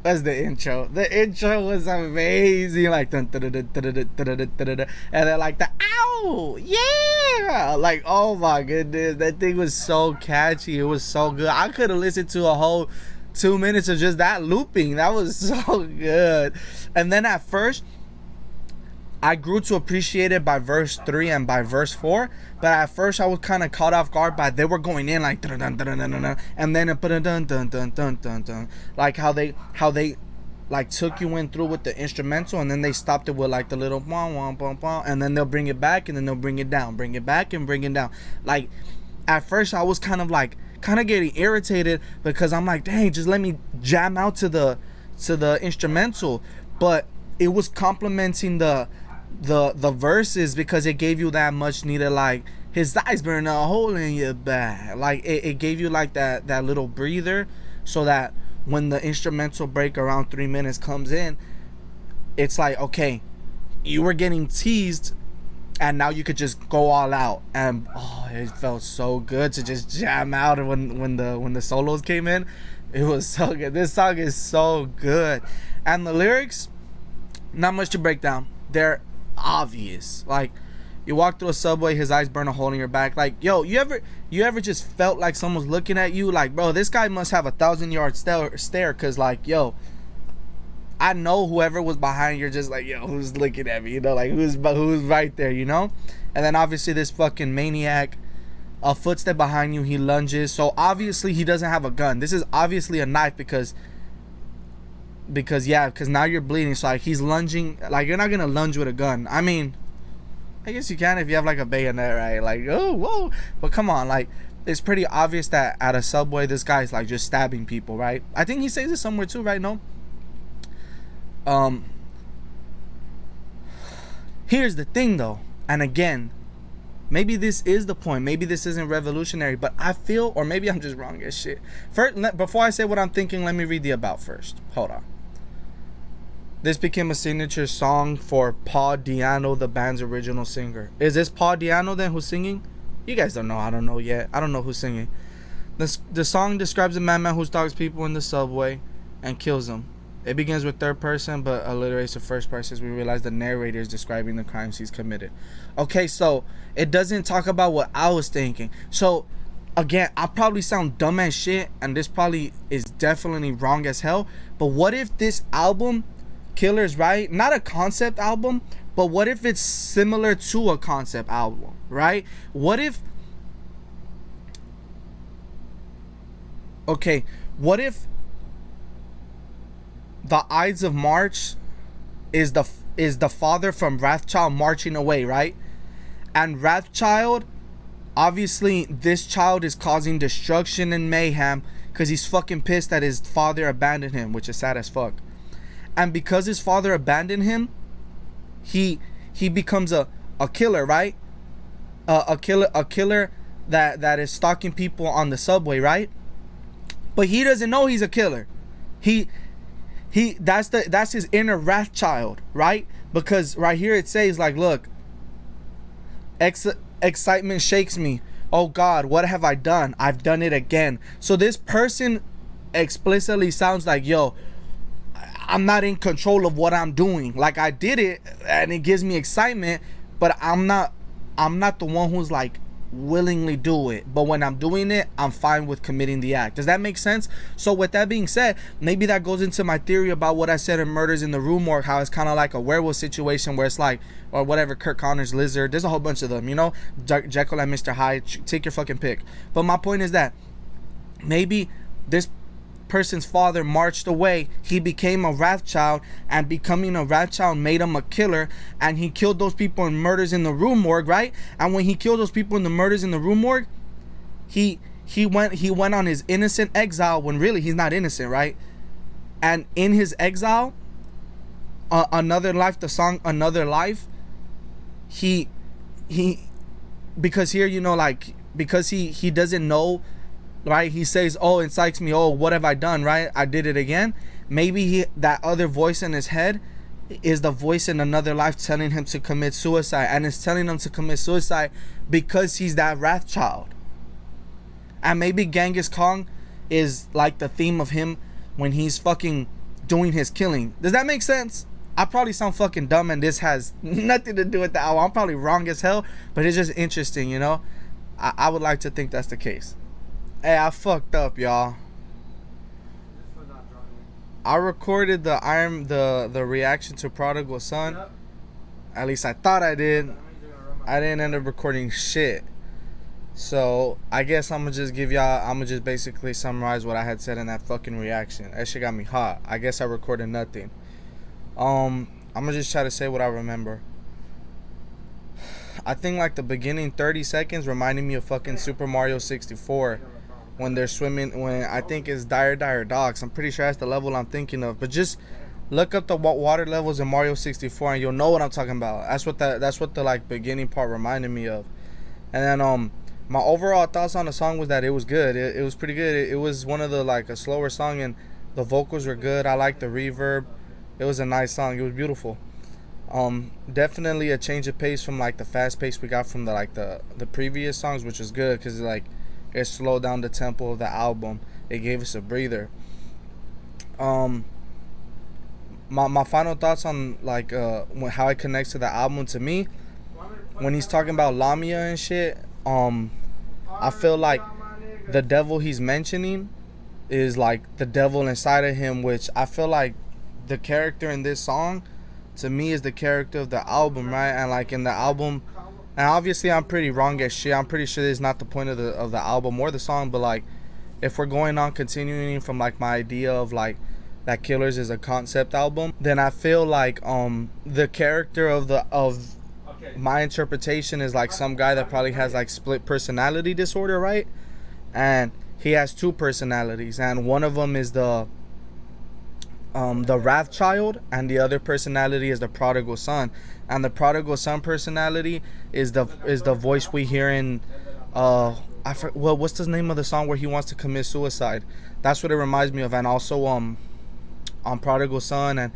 was the intro. The intro was amazing, like dun, dun, dun, dun, dun, dun, dun, dun, dun, dun, and then like the ow, yeah, like, oh my goodness, that thing was so catchy. It was so good. I could have listened to a whole 2 minutes of just that looping. That was so good. And then at first, I grew to appreciate it by verse 3 and by verse 4, but at first I was kind of caught off guard by they were going in like dun, dun, dun, dun, dun, dun, and then it dun, dun, dun, dun, dun, dun, dun, like how they like took you in through with the instrumental, and then they stopped it with like the little wah, wah, wah, wah, and then they'll bring it back, and then they'll bring it down, bring it back, and bring it down. Like, at first I was kind of getting irritated, because I'm like, dang, just let me jam out to the instrumental. But it was complementing the verses, because it gave you that much needed, like, his eyes burn a hole in your back. Like, it gave you like that little breather, so that when the instrumental break around 3 minutes comes in, it's like, okay, you were getting teased, and now you could just go all out. And oh, it felt so good to just jam out when the solos came in. It was so good. This song is so good, and the lyrics, not much to break down. They're obvious. Like, you walk through a subway, his eyes burn a hole in your back. Like, yo, you ever just felt like someone's looking at you? Like, bro, this guy must have 1,000-yard stare, because like, yo, I know whoever was behind, you're just like, yo, who's looking at me? You know, like who's right there, you know? And then obviously this fucking maniac, a footstep behind you, he lunges. So obviously he doesn't have a gun. This is obviously a knife because now you're bleeding. So like he's lunging. Like you're not gonna lunge with a gun. I mean, I guess you can if you have like a bayonet, right? Like, oh, whoa. But come on, like it's pretty obvious that at a subway this guy's like just stabbing people, right? I think he says it somewhere too, right? No. Here's the thing though, and again, maybe this is the point. Maybe this isn't revolutionary, but I feel, or maybe I'm just wrong as shit. First, before I say what I'm thinking, let me read the about first. Hold on. This became a signature song for Paul Di'Anno, the band's original singer. Is this Paul Di'Anno then who's singing? You guys don't know. I don't know yet. I don't know who's singing. The song describes a madman who stalks people in the subway and kills them. It begins with third person, but alliterates to first person as we realize the narrator is describing the crimes he's committed. Okay, so it doesn't talk about what I was thinking. So, again, I probably sound dumb as shit, and this probably is definitely wrong as hell. But what if this album, Killers, right? Not a concept album, but what if it's similar to a concept album, right? What if... Okay, what if the Ides of March is the father from Wrathchild marching away, right? And Wrathchild, obviously this child is causing destruction and mayhem because he's fucking pissed that his father abandoned him, which is sad as fuck. And because his father abandoned him, he becomes a killer, right? A killer that is stalking people on the subway, right? But he doesn't know he's a killer. That's his inner Wrathchild, right? Because right here it says like, look, excitement shakes me. Oh God, what have I done? I've done it again. So this person explicitly sounds like, yo, I'm not in control of what I'm doing. Like I did it and it gives me excitement, but I'm not the one who's like willingly do it. But when I'm doing it, I'm fine with committing the act. Does that make sense? So with that being said, maybe that goes into my theory about what I said in Murders in the Rue Morgue, how it's kind of like a werewolf situation where it's like, or whatever, Kurt Connor's Lizard. There's a whole bunch of them, you know, Jekyll and Mr. Hyde. Take your fucking pick. But my point is that maybe this person's father marched away, he became a Wrathchild, and becoming a Wrathchild made him a killer, and he killed those people in Murders in the Rue Morgue, right? And when he killed those people in the Murders in the Rue Morgue, he went on his innocent exile when really he's not innocent, right? And in his exile, Another Life, the song Another Life, he because here, you know, like, because he doesn't know, right? He says, oh, it incites me, oh, what have I done, right? I did it again. Maybe that other voice in his head is the voice in Another Life telling him to commit suicide, and it's telling him to commit suicide because he's that Wrathchild. And maybe Genghis Khan is like the theme of him when he's fucking doing his killing. Does that make sense? I probably sound fucking dumb, and this has nothing to do with the album. I'm probably wrong as hell, but it's just interesting, you know? I would like to think that's the case. Hey, I fucked up, y'all. I recorded the reaction to Prodigal Son. Yep. At least I thought I did. I didn't end up recording shit. So I guess I'm gonna just basically summarize what I had said in that fucking reaction. That shit got me hot. I guess I recorded nothing. I'm gonna just try to say what I remember. I think like the beginning 30 seconds reminded me of fucking Super Mario 64. When they're swimming, when I think it's Dire Docks. I'm pretty sure that's the level I'm thinking of. But just look up the water levels in Mario 64 and you'll know what I'm talking about. That's what the like beginning part reminded me of. And then my overall thoughts on the song was that it was good. It was pretty good. It was one of the like a slower song, and the vocals were good. I liked the reverb. It was a nice song. It was beautiful. Definitely a change of pace from like the fast pace we got from the previous songs, which was good because like it slowed down the tempo of the album. It gave us a breather. My final thoughts on like how it connects to the album to me, when he's talking about Lamia and shit, I feel like the devil he's mentioning is like the devil inside of him, which I feel like the character in this song to me is the character of the album, right? And like in the album, and obviously I'm pretty wrong as shit. I'm pretty sure this is not the point of the album or the song, but like if we're going on continuing from like my idea of like that Killers is a concept album, then I feel like the character of my interpretation is like some guy that probably has like split personality disorder, right? And he has two personalities, and one of them is the Wrathchild, and the other personality is the Prodigal Son. And the Prodigal Son personality is the voice we hear in what's the name of the song where he wants to commit suicide? That's what it reminds me of. And also on Prodigal Son, and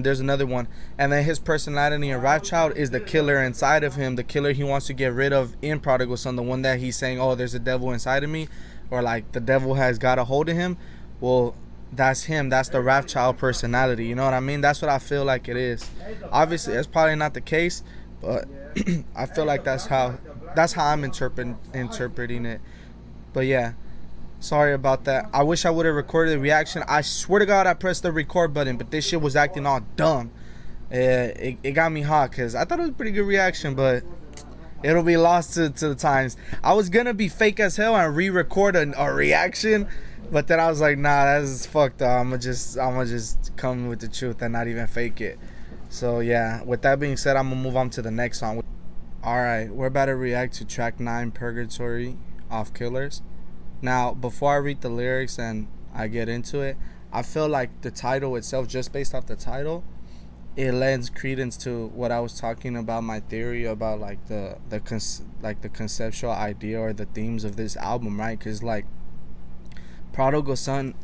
there's another one. And then his personality in Wrathchild is the killer inside of him, the killer he wants to get rid of in Prodigal Son, the one that he's saying, oh, there's a devil inside of me, or like the devil has got a hold of him. Well, that's him. That's the Wrathchild personality. You know what I mean? That's what I feel like it is. Obviously, that's probably not the case, but I feel like that's how I'm interpreting it. But yeah, sorry about that. I wish I would have recorded the reaction. I swear to God, I pressed the record button, but this shit was acting all dumb. It got me hot because I thought it was a pretty good reaction, but it'll be lost to the times. I was gonna be fake as hell and re-record a reaction, but then I was like, nah, that's fucked up. I'ma just come with the truth and not even fake it. So yeah, with that being said, I'm gonna move on to the next song. Alright, we're about to react to track 9, Purgatory, off Killers. Now, before I read the lyrics and I get into it, I feel like the title itself, just based off the title, it lends credence to what I was talking about, my theory about like the conceptual idea or the themes of this album, right? Because like Prodigal Son,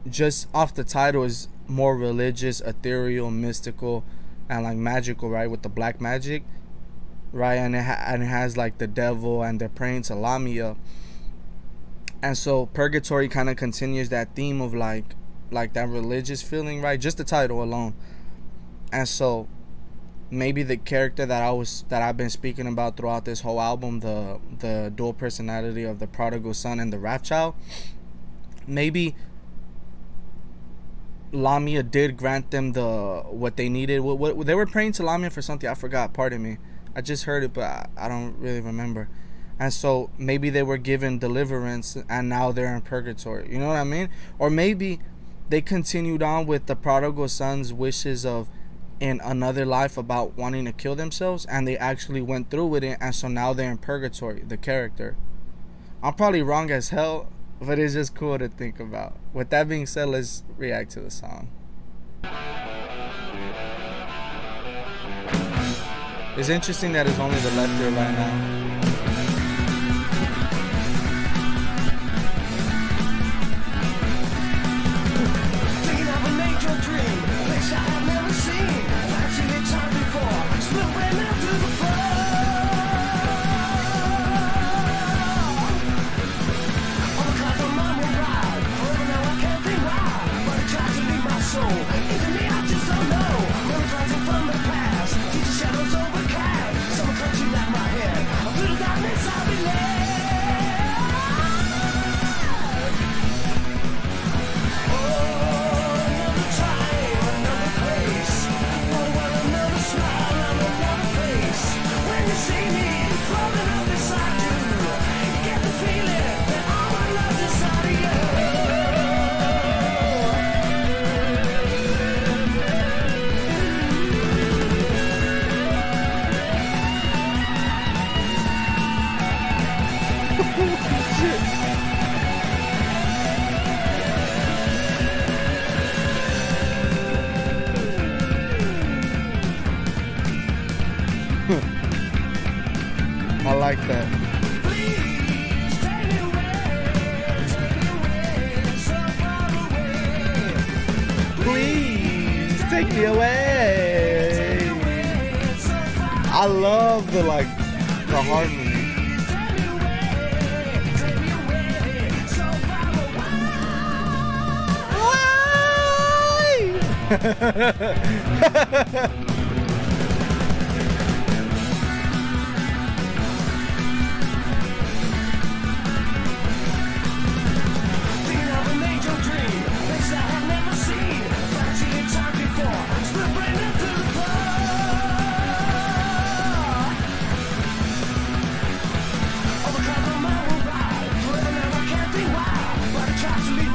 just off the title, is more religious, ethereal, mystical, and like magical, right? With the black magic, right? And it has like the devil, and they're praying to Lamia. And so Purgatory kind of continues that theme of like that religious feeling, right? Just the title alone. And so maybe the character that I've been speaking about throughout this whole album, the dual personality of the Prodigal Son and the Wrathchild, maybe Lamia did grant them what they needed. What they were praying to Lamia for something, I forgot, pardon me. I just heard it, but I don't really remember. And so maybe they were given deliverance and now they're in purgatory. You know what I mean? Or maybe they continued on with the Prodigal Son's wishes of in another life about wanting to kill themselves, and they actually went through with it, and so now they're in purgatory, the character. I'm probably wrong as hell, but it's just cool to think about. With that being said, let's react to the song. It's interesting that it's only the left ear right now. I like that. Please take me away. I love the harmony.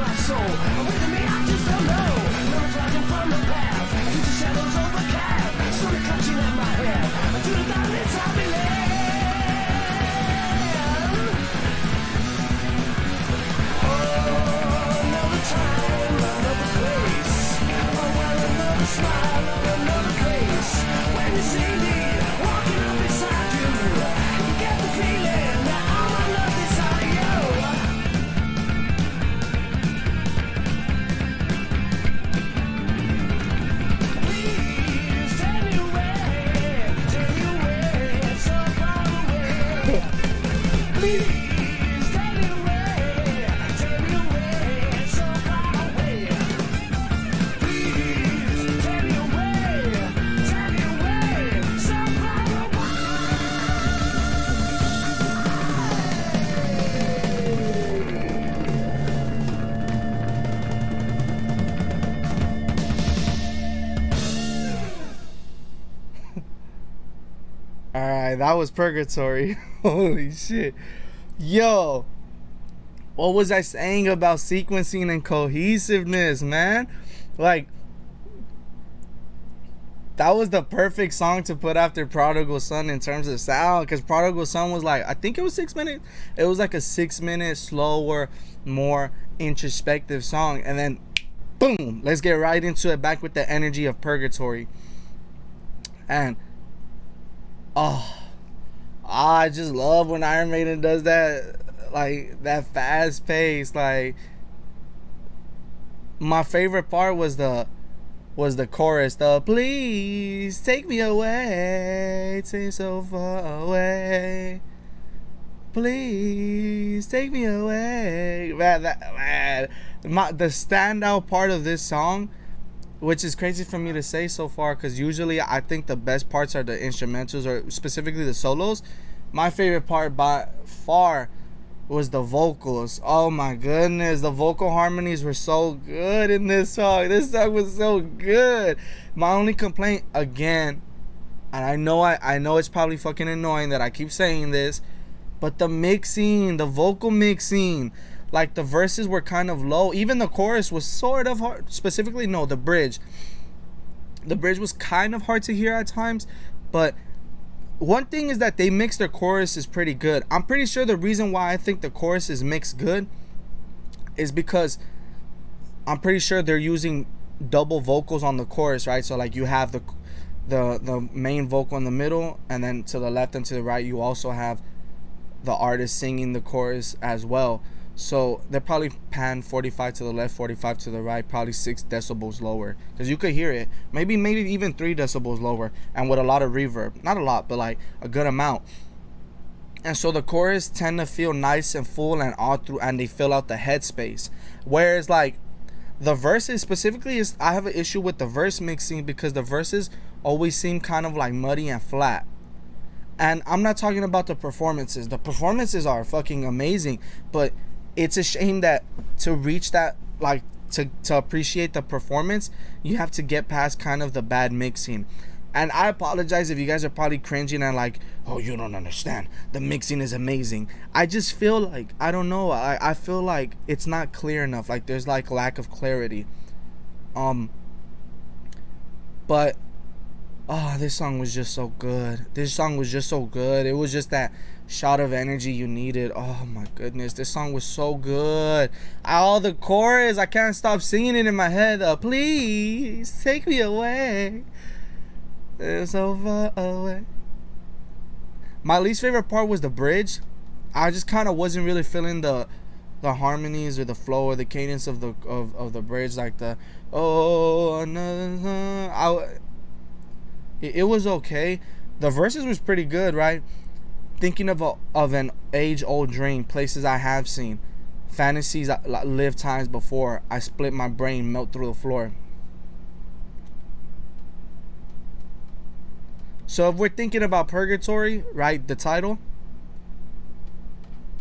my soul. With me, I just don't know. Numbers rising from the past. Future shadows overcast. Sort of clutching at my head. To the darkness I believe. Another time, another place. Oh, well, another smile on another face. When you see me walking up beside you, you get the feeling that all my love is out of you. Please tell me where it's so far away. Please tell me where it's so far away. Please tell me where so far away. Alright, that was Purgatory. Holy shit. Yo, what was I saying about sequencing and cohesiveness, man? Like, that was the perfect song to put after Prodigal Son in terms of sound, because Prodigal Son was like, I think it was 6 minutes. It was like a 6 minute slower, more introspective song, and then boom, let's get right into it, back with the energy of Purgatory. And I just love when Iron Maiden does that, like that fast pace. Like, my favorite part was the chorus, the please take me away, take so far away, please take me away. Man, the standout part of this song, which is crazy for me to say so far, because usually I think the best parts are the instrumentals, or specifically the solos. My favorite part by far was the vocals. Oh my goodness, the vocal harmonies were so good in this song. This song was so good. My only complaint, again, and I know it's probably fucking annoying that I keep saying this, but the mixing, the vocal mixing, like the verses were kind of low. Even the chorus was sort of hard. Specifically, no, the bridge. The bridge was kind of hard to hear at times. But one thing is that they mix their choruses pretty good. I'm pretty sure the reason why I think the chorus is mixed good is because I'm pretty sure they're using double vocals on the chorus, right? So like you have the main vocal in the middle, and then to the left and to the right you also have the artist singing the chorus as well. So they're probably panned 45 to the left, 45 to the right, probably 6 decibels lower, because you could hear it, maybe even 3 decibels lower, and with a lot of reverb. Not a lot, but like a good amount. And so the chorus tend to feel nice and full and all through, and they fill out the headspace. Whereas like the verses specifically, I have an issue with the verse mixing, because the verses always seem kind of like muddy and flat. And I'm not talking about the performances. The performances are fucking amazing, but it's a shame that to reach that, like to appreciate the performance, you have to get past kind of the bad mixing. And I apologize if you guys are probably cringing and like, oh, you don't understand, the mixing is amazing. I just feel like, I don't know, I feel like it's not clear enough. Like there's like lack of clarity. But this song was just so good. This song was just so good. It was just that shot of energy you needed. Oh my goodness, this song was so good. All the chorus, I can't stop singing it in my head. Please take me away, it's so far away. My least favorite part was the bridge. I just kind of wasn't really feeling the harmonies or the flow or the cadence of the bridge, like the it was okay. The verses was pretty good, right? Thinking of an age-old dream, places I have seen, fantasies I lived times before. I split my brain, melt through the floor. So if we're thinking about Purgatory, right, the title,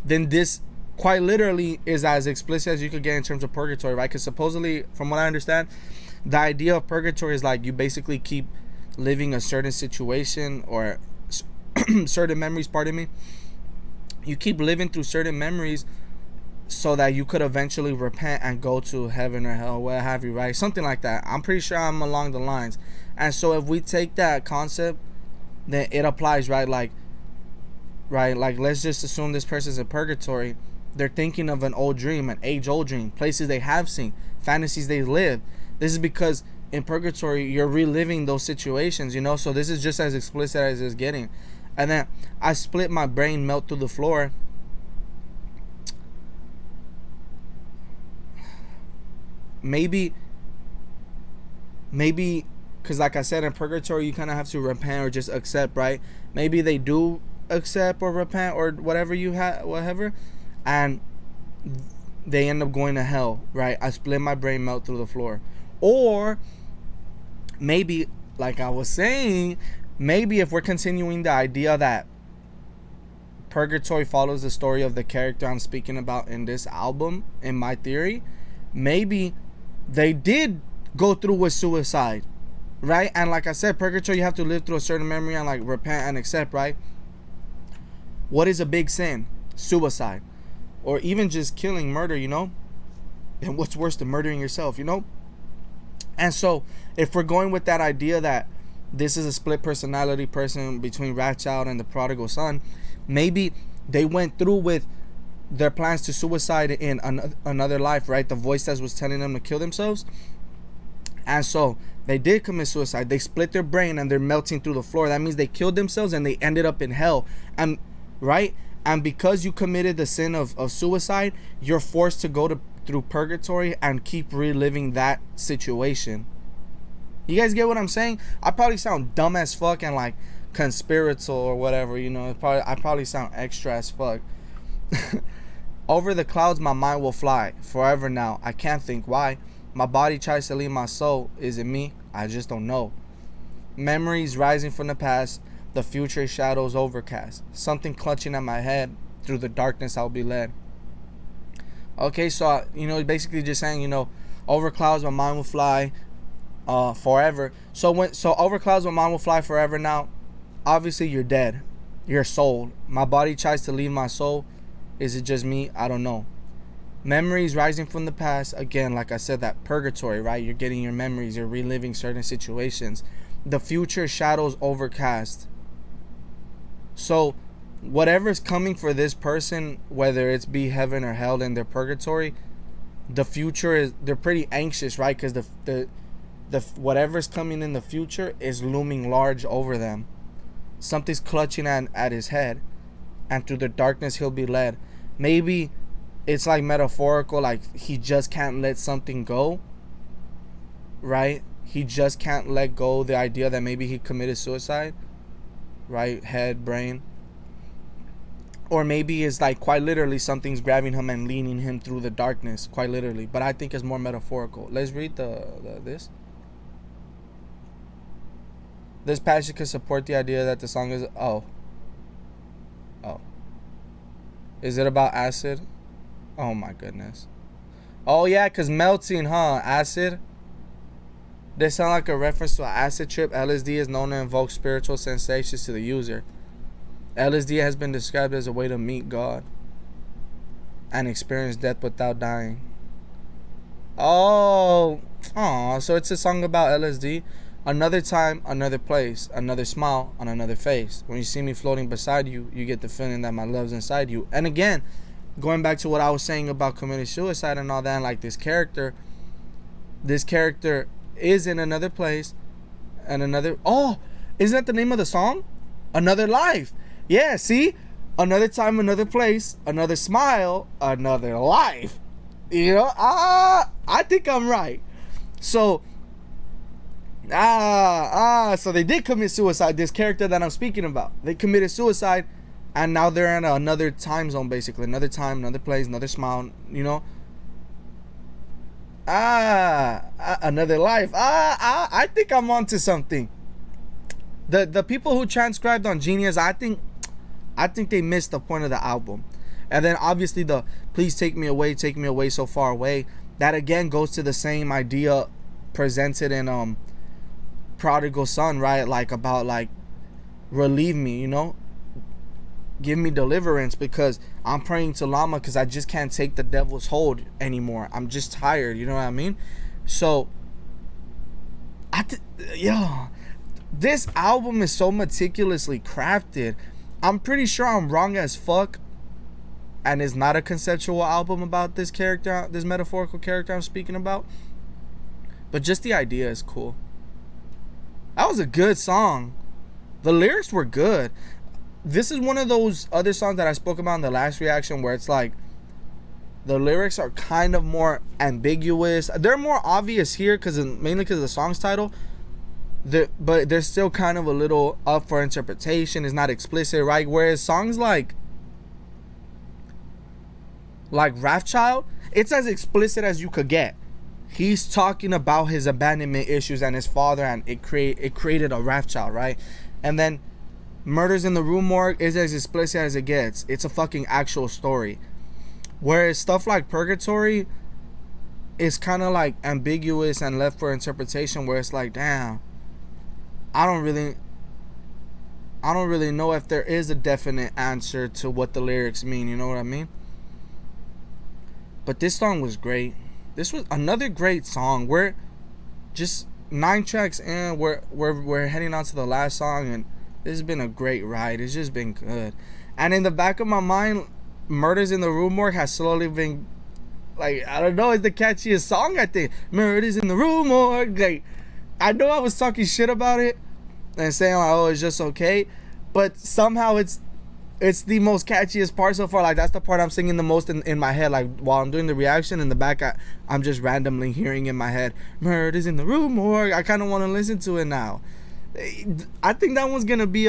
then this quite literally is as explicit as you could get in terms of Purgatory, right? Because supposedly, from what I understand, the idea of Purgatory is like you basically keep living a certain situation or certain memories, pardon me. You keep living through certain memories so that you could eventually repent and go to heaven or hell, what have you, right? Something like that. I'm pretty sure I'm along the lines. And so if we take that concept, then it applies, right? Like let's just assume this person's in purgatory. They're thinking of an old dream, an age-old dream, places they have seen, fantasies they lived. This is because in purgatory you're reliving those situations, you know. So this is just as explicit as it's getting. And then I split my brain, melt through the floor. Maybe because like I said, in purgatory you kind of have to repent or just accept, right? Maybe they do accept or repent or whatever you have, whatever, and they end up going to hell, right? I split my brain, melt through the floor. Or maybe, like I was saying, maybe if we're continuing the idea that purgatory follows the story of the character I'm speaking about in this album, in my theory, maybe they did go through with suicide, right? And like I said, purgatory, you have to live through a certain memory and like repent and accept, right? What is a big sin? Suicide. Or even just killing, murder, you know? And what's worse than murdering yourself, you know? And so if we're going with that idea that this is a split personality person between Wrathchild and the prodigal son, maybe they went through with their plans to suicide in another life, right? The voice that was telling them to kill themselves. And so they did commit suicide. They split their brain and they're melting through the floor. That means they killed themselves and they ended up in hell. And right? And because you committed the sin of suicide, you're forced to go through purgatory and keep reliving that situation. You guys get what I'm saying? I probably sound dumb as fuck and like conspiratorial or whatever, you know. I probably sound extra as fuck. Over the clouds my mind will fly forever now. I can't think why. My body tries to leave my soul. Is it me? I just don't know. Memories rising from the past. The future shadows overcast. Something clutching at my head. Through the darkness I'll be led. Okay, so you know, basically just saying, you know, over clouds my mind will fly forever. So over clouds my mind will fly forever now. Obviously you're dead. Your soul. My body tries to leave my soul. Is it just me? I don't know. Memories rising from the past. Again, like I said, that purgatory, right? You're getting your memories. You're reliving certain situations. The future shadows overcast. So whatever's coming for this person, whether it's be heaven or hell in their purgatory, the future is, they're pretty anxious, right? Because the whatever's coming in the future is looming large over them. Something's clutching at his head, and through the darkness he'll be led. Maybe it's like metaphorical, like he just can't let something go, right? He just can't let go the idea that maybe he committed suicide, right? Head, brain. Or maybe it's like quite literally something's grabbing him and leaning him through the darkness, quite literally. But I think it's more metaphorical. Let's read this. This passage could support the idea that the song is... Oh. Is it about acid? Oh my goodness. Oh yeah, because melting, huh? Acid. They sound like a reference to an acid trip. LSD is known to invoke spiritual sensations to the user. LSD has been described as a way to meet God and experience death without dying. Oh, so it's a song about LSD. Another time, another place, another smile on another face. When you see me floating beside you, you get the feeling that my love's inside you. And again, going back to what I was saying about committing suicide and all that, and like this character is in another place and another... Oh, isn't that the name of the song? Another life. Yeah, see? Another time, another place, another smile, another life. You know? I think I'm right. So, so they did commit suicide. This character that I'm speaking about, they committed suicide, and now they're in another time zone, basically. Another time, another place, another smile, you know? Another life. I think I'm onto something. The people who transcribed on Genius, I think they missed the point of the album. And then obviously the please take me away so far away, that again goes to the same idea presented in Prodigal Son, right? Like about like relieve me, you know? give me deliverance, because I'm praying to Lama because I just can't take the devil's hold anymore. I'm just tired, you know what I mean? So this album is so meticulously crafted. I'm pretty sure I'm wrong as fuck, and it's not a conceptual album about this character, this metaphorical character I'm speaking about, but just the idea is cool. That was a good song. The lyrics were good. This is one of those other songs that I spoke about in the last reaction where it's like the lyrics are kind of more ambiguous. They're more obvious here mainly because of the song's title. But they're still kind of a little up for interpretation. It's not explicit, right? Whereas songs like Wrathchild, it's as explicit as you could get. He's talking about his abandonment issues and his father, and it created a Wrathchild, right? And then Murders in the Rue Morgue is as explicit as it gets. It's a fucking actual story. Whereas stuff like Purgatory is kind of like ambiguous and left for interpretation, where it's like, damn, I don't really know if there is a definite answer to what the lyrics mean, you know what I mean? But this song was great. This was another great song. We're just 9 tracks in. We're heading on to the last song, and this has been a great ride. It's just been good. And in the back of my mind, Murders in the Rue Morgue has slowly been, like, I don't know, it's the catchiest song, I think. Murders in the Rue Morgue. Like, I know I was talking shit about it and saying like, oh, it's just okay, but somehow it's the most catchiest part so far. Like, that's the part I'm singing the most in my head. Like, while I'm doing the reaction in the back, I'm just randomly hearing in my head, Murders in the Rue Morgue. I kind of want to listen to it now. I think that one's gonna be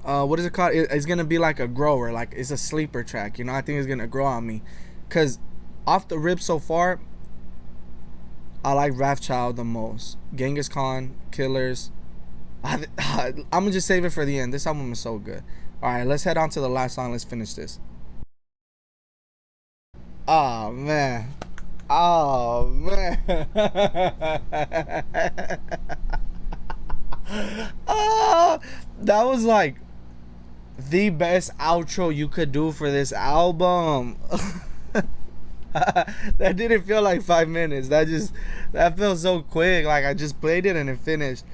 what is it called? It's gonna be like a grower, like it's a sleeper track, you know. I think it's gonna grow on me, cause off the rip so far, I like Wrathchild the most. Genghis Khan, Killers. I'm gonna just save it for the end. This album is so good. All right, let's head on to the last song. Let's finish this. Oh man. Oh man. That was like the best outro you could do for this album. That didn't feel like 5 minutes. That felt so quick. Like, I just played it and it finished.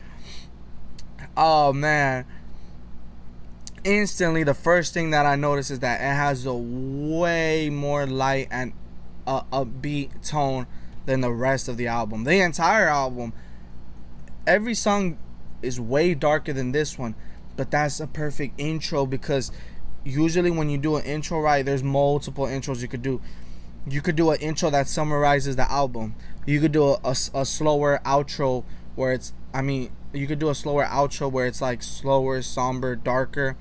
Oh man. Instantly, the first thing that I noticed is that it has a way more light and upbeat tone than the rest of the album. The entire album, every song is way darker than this one, but that's a perfect intro, because usually when you do an intro, right, there's multiple intros you could do. You could do an intro that summarizes the album. You could do a slower outro where it's, you could do a slower outro where it's like slower, somber, darker.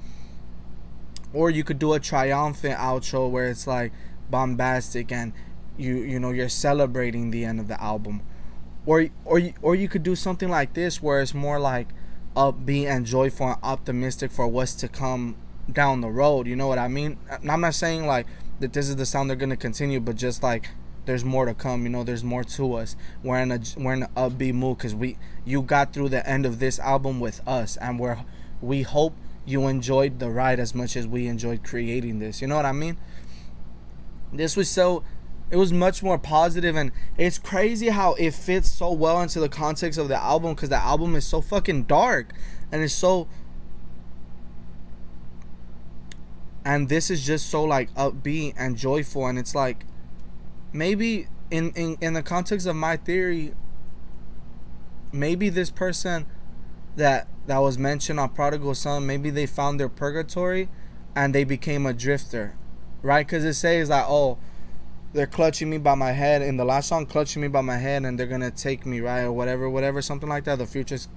Or you could do a triumphant outro where it's like bombastic and you know you're celebrating the end of the album. Or you could do something like this where it's more like upbeat and joyful and optimistic for what's to come down the road. You know what I mean? I'm not saying like that this is the sound they're gonna continue, but just like there's more to come. You know, there's more to us. We're in an upbeat mood because you got through the end of this album with us, and we hope you enjoyed the ride as much as we enjoyed creating this. You know what I mean? It was much more positive, and it's crazy how it fits so well into the context of the album, because the album is so fucking dark, and it's so, and this is just so like upbeat and joyful, and it's like maybe in the context of my theory, maybe this person that was mentioned on Prodigal Son, maybe they found their purgatory and they became a drifter, right? Because it says like, oh, they're clutching me by my head in the last song, clutching me by my head, and they're gonna take me, right? Or whatever, something like that. The future's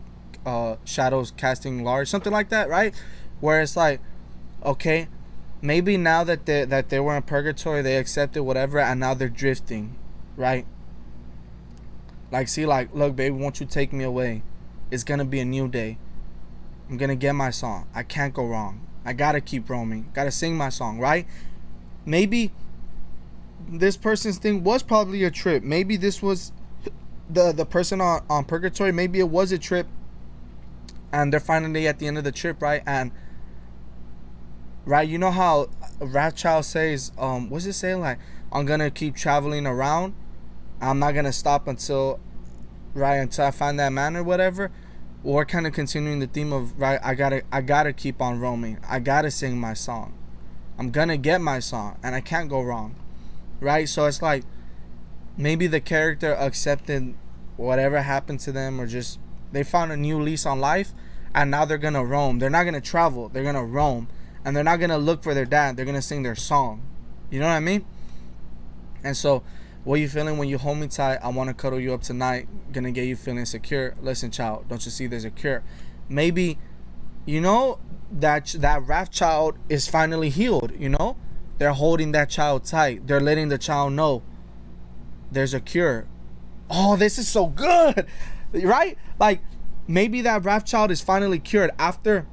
shadows casting large, something like that, right? Where it's like, okay, maybe now that they were in purgatory, they accepted whatever, and now they're drifting, right? Like, see, like, look, baby, won't you take me away? It's gonna be a new day. I'm gonna get my song. I can't go wrong. I gotta keep roaming. Gotta sing my song, right? Maybe this person's thing was probably a trip. Maybe this was the person on purgatory. Maybe it was a trip, and they're finally at the end of the trip, right? And right? You know how Wrathchild says, what's it saying? Like, I'm gonna keep traveling around. I'm not gonna stop until, right, until I find that man or whatever. Or kind of continuing the theme of, right, I gotta keep on roaming. I gotta sing my song. I'm gonna get my song, and I can't go wrong, right? So it's like maybe the character accepted whatever happened to them, or just they found a new lease on life, and now they're gonna roam. They're not gonna travel. They're gonna roam, and they're not gonna look for their dad. They're gonna sing their song. You know what I mean? And so, what you feeling when you hold me tight? I wanna cuddle you up tonight. Gonna get you feeling secure. Listen, child, don't you see there's a cure? Maybe, you know, that Wrathchild is finally healed. You know, they're holding that child tight. They're letting the child know there's a cure. Oh, this is so good, right? Like, maybe that Wrathchild is finally cured after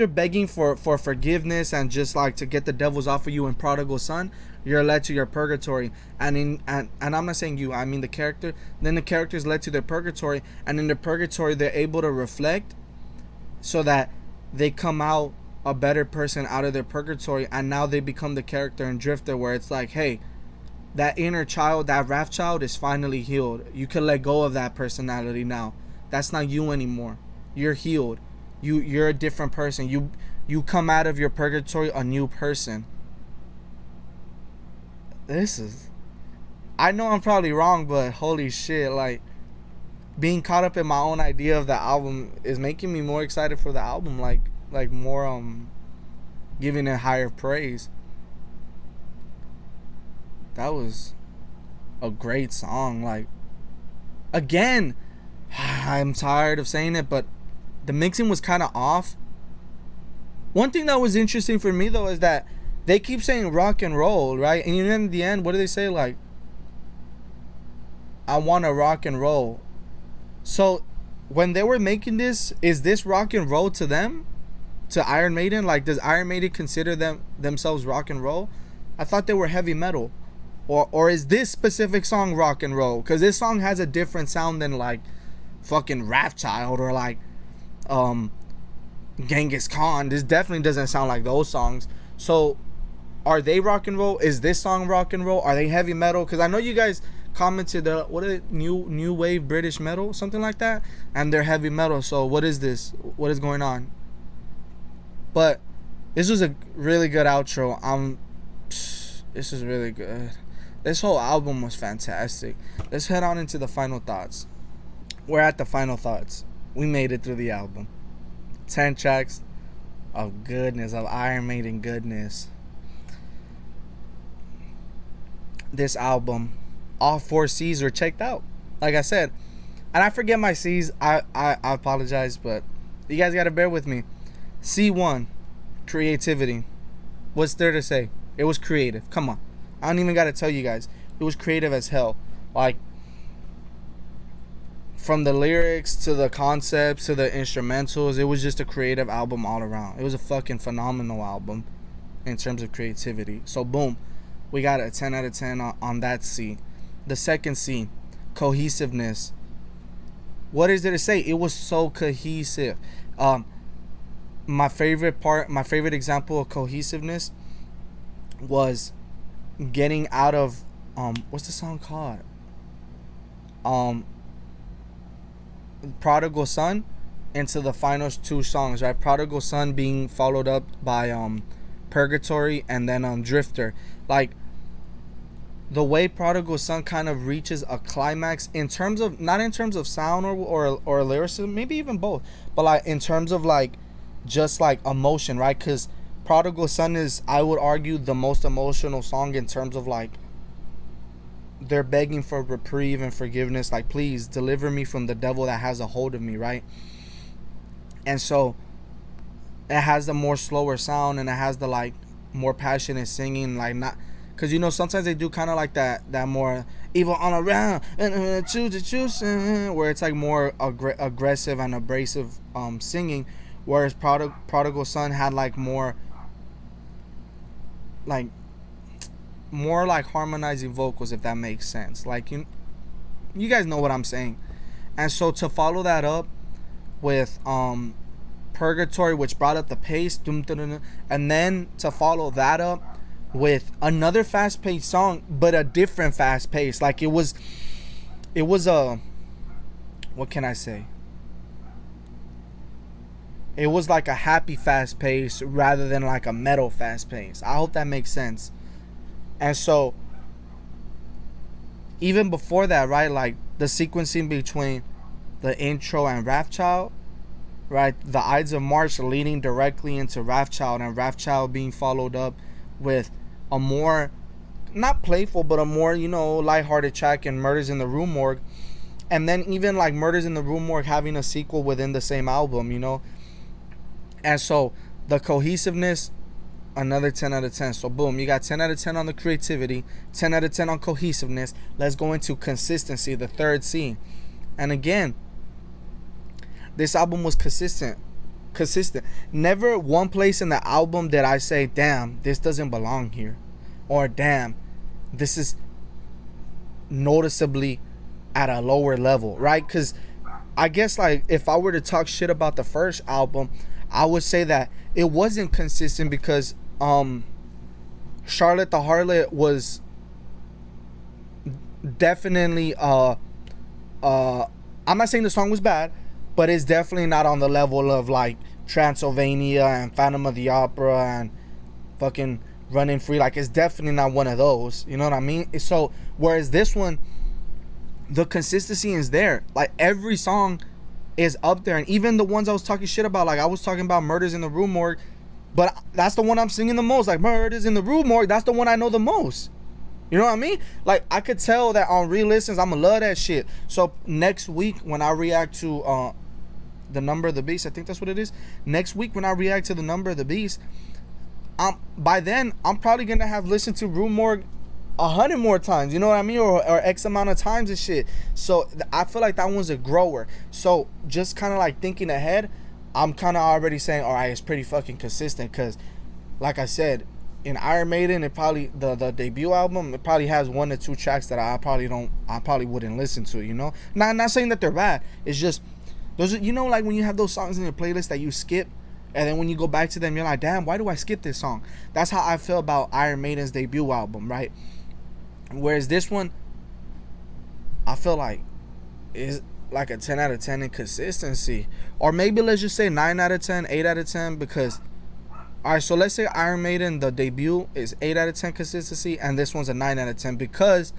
begging for forgiveness and just like to get the devils off of you in Prodigal Son. You're led to your purgatory, and I'm not saying you, I mean the character. Then the character is led to their purgatory, and in the purgatory they're able to reflect, so that they come out a better person out of their purgatory, and now they become the character in Drifter, where it's like, hey, that inner child, that Wrathchild is finally healed. You can let go of that personality now. That's not you anymore. You're healed. You're a different person. You come out of your purgatory a new person. This is, I know I'm probably wrong, but holy shit, like, being caught up in my own idea of the album is making me more excited for the album, like more giving it higher praise. That was a great song. Like, again, I'm tired of saying it, but the mixing was kind of off. One thing that was interesting for me though is that they keep saying rock and roll, right? And you know, in the end, what do they say? Like, I want to rock and roll. So when they were making this, is this rock and roll to them? To Iron Maiden? Like, does Iron Maiden consider themselves rock and roll? I thought they were heavy metal. Or is this specific song rock and roll? Because this song has a different sound than like fucking Wrathchild or like Genghis Khan. This definitely doesn't sound like those songs. So are they rock and roll? Is this song rock and roll? Are they heavy metal? Because I know you guys commented what is it, new wave British metal, something like that, and they're heavy metal. So what is this? What is going on? But this was a really good outro. This is really good. This whole album was fantastic. Let's head on into the final thoughts. We're at the final thoughts. We made it through the album. 10 tracks of goodness, of Iron Maiden goodness. This album, all 4 C's were checked out. Like I said, and I forget my C's. I apologize, but you guys gotta bear with me. C1, creativity. What's there to say? It was creative. Come on. I don't even gotta tell you guys. It was creative as hell. Like, from the lyrics to the concepts to the instrumentals, it was just a creative album all around. It was a fucking phenomenal album in terms of creativity. So boom, we got a 10 out of 10 on that C. The second C, cohesiveness. What is there to say? It was so cohesive. My favorite example of cohesiveness was getting out of what's the song called? Prodigal Son into the final 2 songs, right? Prodigal Son being followed up by Purgatory and then Drifter. Like, the way Prodigal Son kind of reaches a climax in terms of, not in terms of sound or lyricism, maybe even both, but like in terms of like just like emotion, right? Because Prodigal Son is, I would argue, the most emotional song in terms of like they're begging for reprieve and forgiveness, like, please deliver me from the devil that has a hold of me, right? And so it has the more slower sound, and it has the like more passionate singing, like, not because, you know, sometimes they do kind of like that more evil on around and choose where it's like more aggressive and abrasive singing, whereas Prodigal Son had like more like harmonizing vocals, if that makes sense. Like, you guys know what I'm saying. And so to follow that up with Purgatory, which brought up the pace, and then to follow that up with another fast-paced song, but a different fast pace. Like it was a, what can I say? It was like a happy fast pace rather than like a metal fast pace. I hope that makes sense. And so even before that, right, like the sequencing between the intro and Wrathchild, right, the Ides of March leading directly into Wrathchild, and Wrathchild being followed up with a more, not playful, but a more, you know, lighthearted track in Murders in the Rue Morgue. And then even like Murders in the Rue Morgue having a sequel within the same album, you know. And so the cohesiveness, another 10 out of 10. So boom, you got 10 out of 10 on the creativity, 10 out of 10 on cohesiveness. Let's go into consistency, the third C. And again, this album was consistent. Never one place in the album did I say, damn, this doesn't belong here, or damn, this is noticeably at a lower level, right? Because I guess like if I were to talk shit about the first album, I would say that it wasn't consistent because Charlotte the Harlot was definitely I'm not saying the song was bad, but it's definitely not on the level of like Transylvania and Phantom of the Opera and fucking Running Free. Like it's definitely not one of those, you know what I mean? So whereas this one, the consistency is there. Like every song is up there, and even the ones I was talking shit about, like I was talking about Murders in the Rue Morgue, but that's the one I'm singing the most. Like Murders in the Rue Morgue, that's the one I know the most. You know what I mean? Like I could tell that on re-listens, I'ma love that shit. So next week when I react to the Number of the Beast, I think that's what it is. Next week when I react to the Number of the Beast, by then I'm probably gonna have listened to Rue Morgue 100 more times, you know what I mean, or X amount of times and shit. So I feel like that one's a grower. So just kind of like thinking ahead, I'm kind of already saying, all right, it's pretty fucking consistent, because like I said, in Iron Maiden, it probably the debut album, it probably has 1 or 2 tracks that I probably wouldn't listen to, you know. Not saying that they're bad, it's just those, you know, like when you have those songs in your playlist that you skip, and then when you go back to them, you're like, damn, why do I skip this song? That's how I feel about Iron Maiden's debut album, right? Whereas this one, I feel like is like a 10 out of 10 in consistency. Or maybe let's just say 9 out of 10, 8 out of 10, because alright, so let's say Iron Maiden, the debut, is 8 out of 10 consistency, and this one's a 9 out of 10 because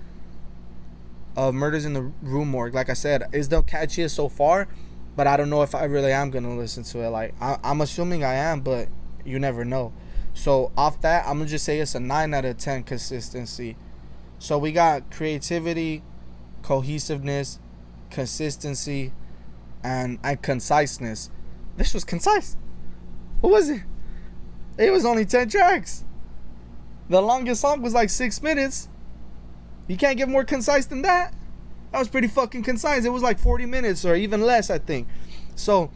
of Murders in the Rue Morgue. Like I said, it's the catchiest so far, but I don't know if I really am gonna listen to it. Like I'm assuming I am, but you never know. So off that, I'm gonna just say it's a 9 out of 10 consistency. So we got creativity, cohesiveness, consistency, and conciseness. This was concise. What was it? It was only 10 tracks. The longest song was like 6 minutes. You can't get more concise than that. That was pretty fucking concise. It was like 40 minutes or even less, I think. So,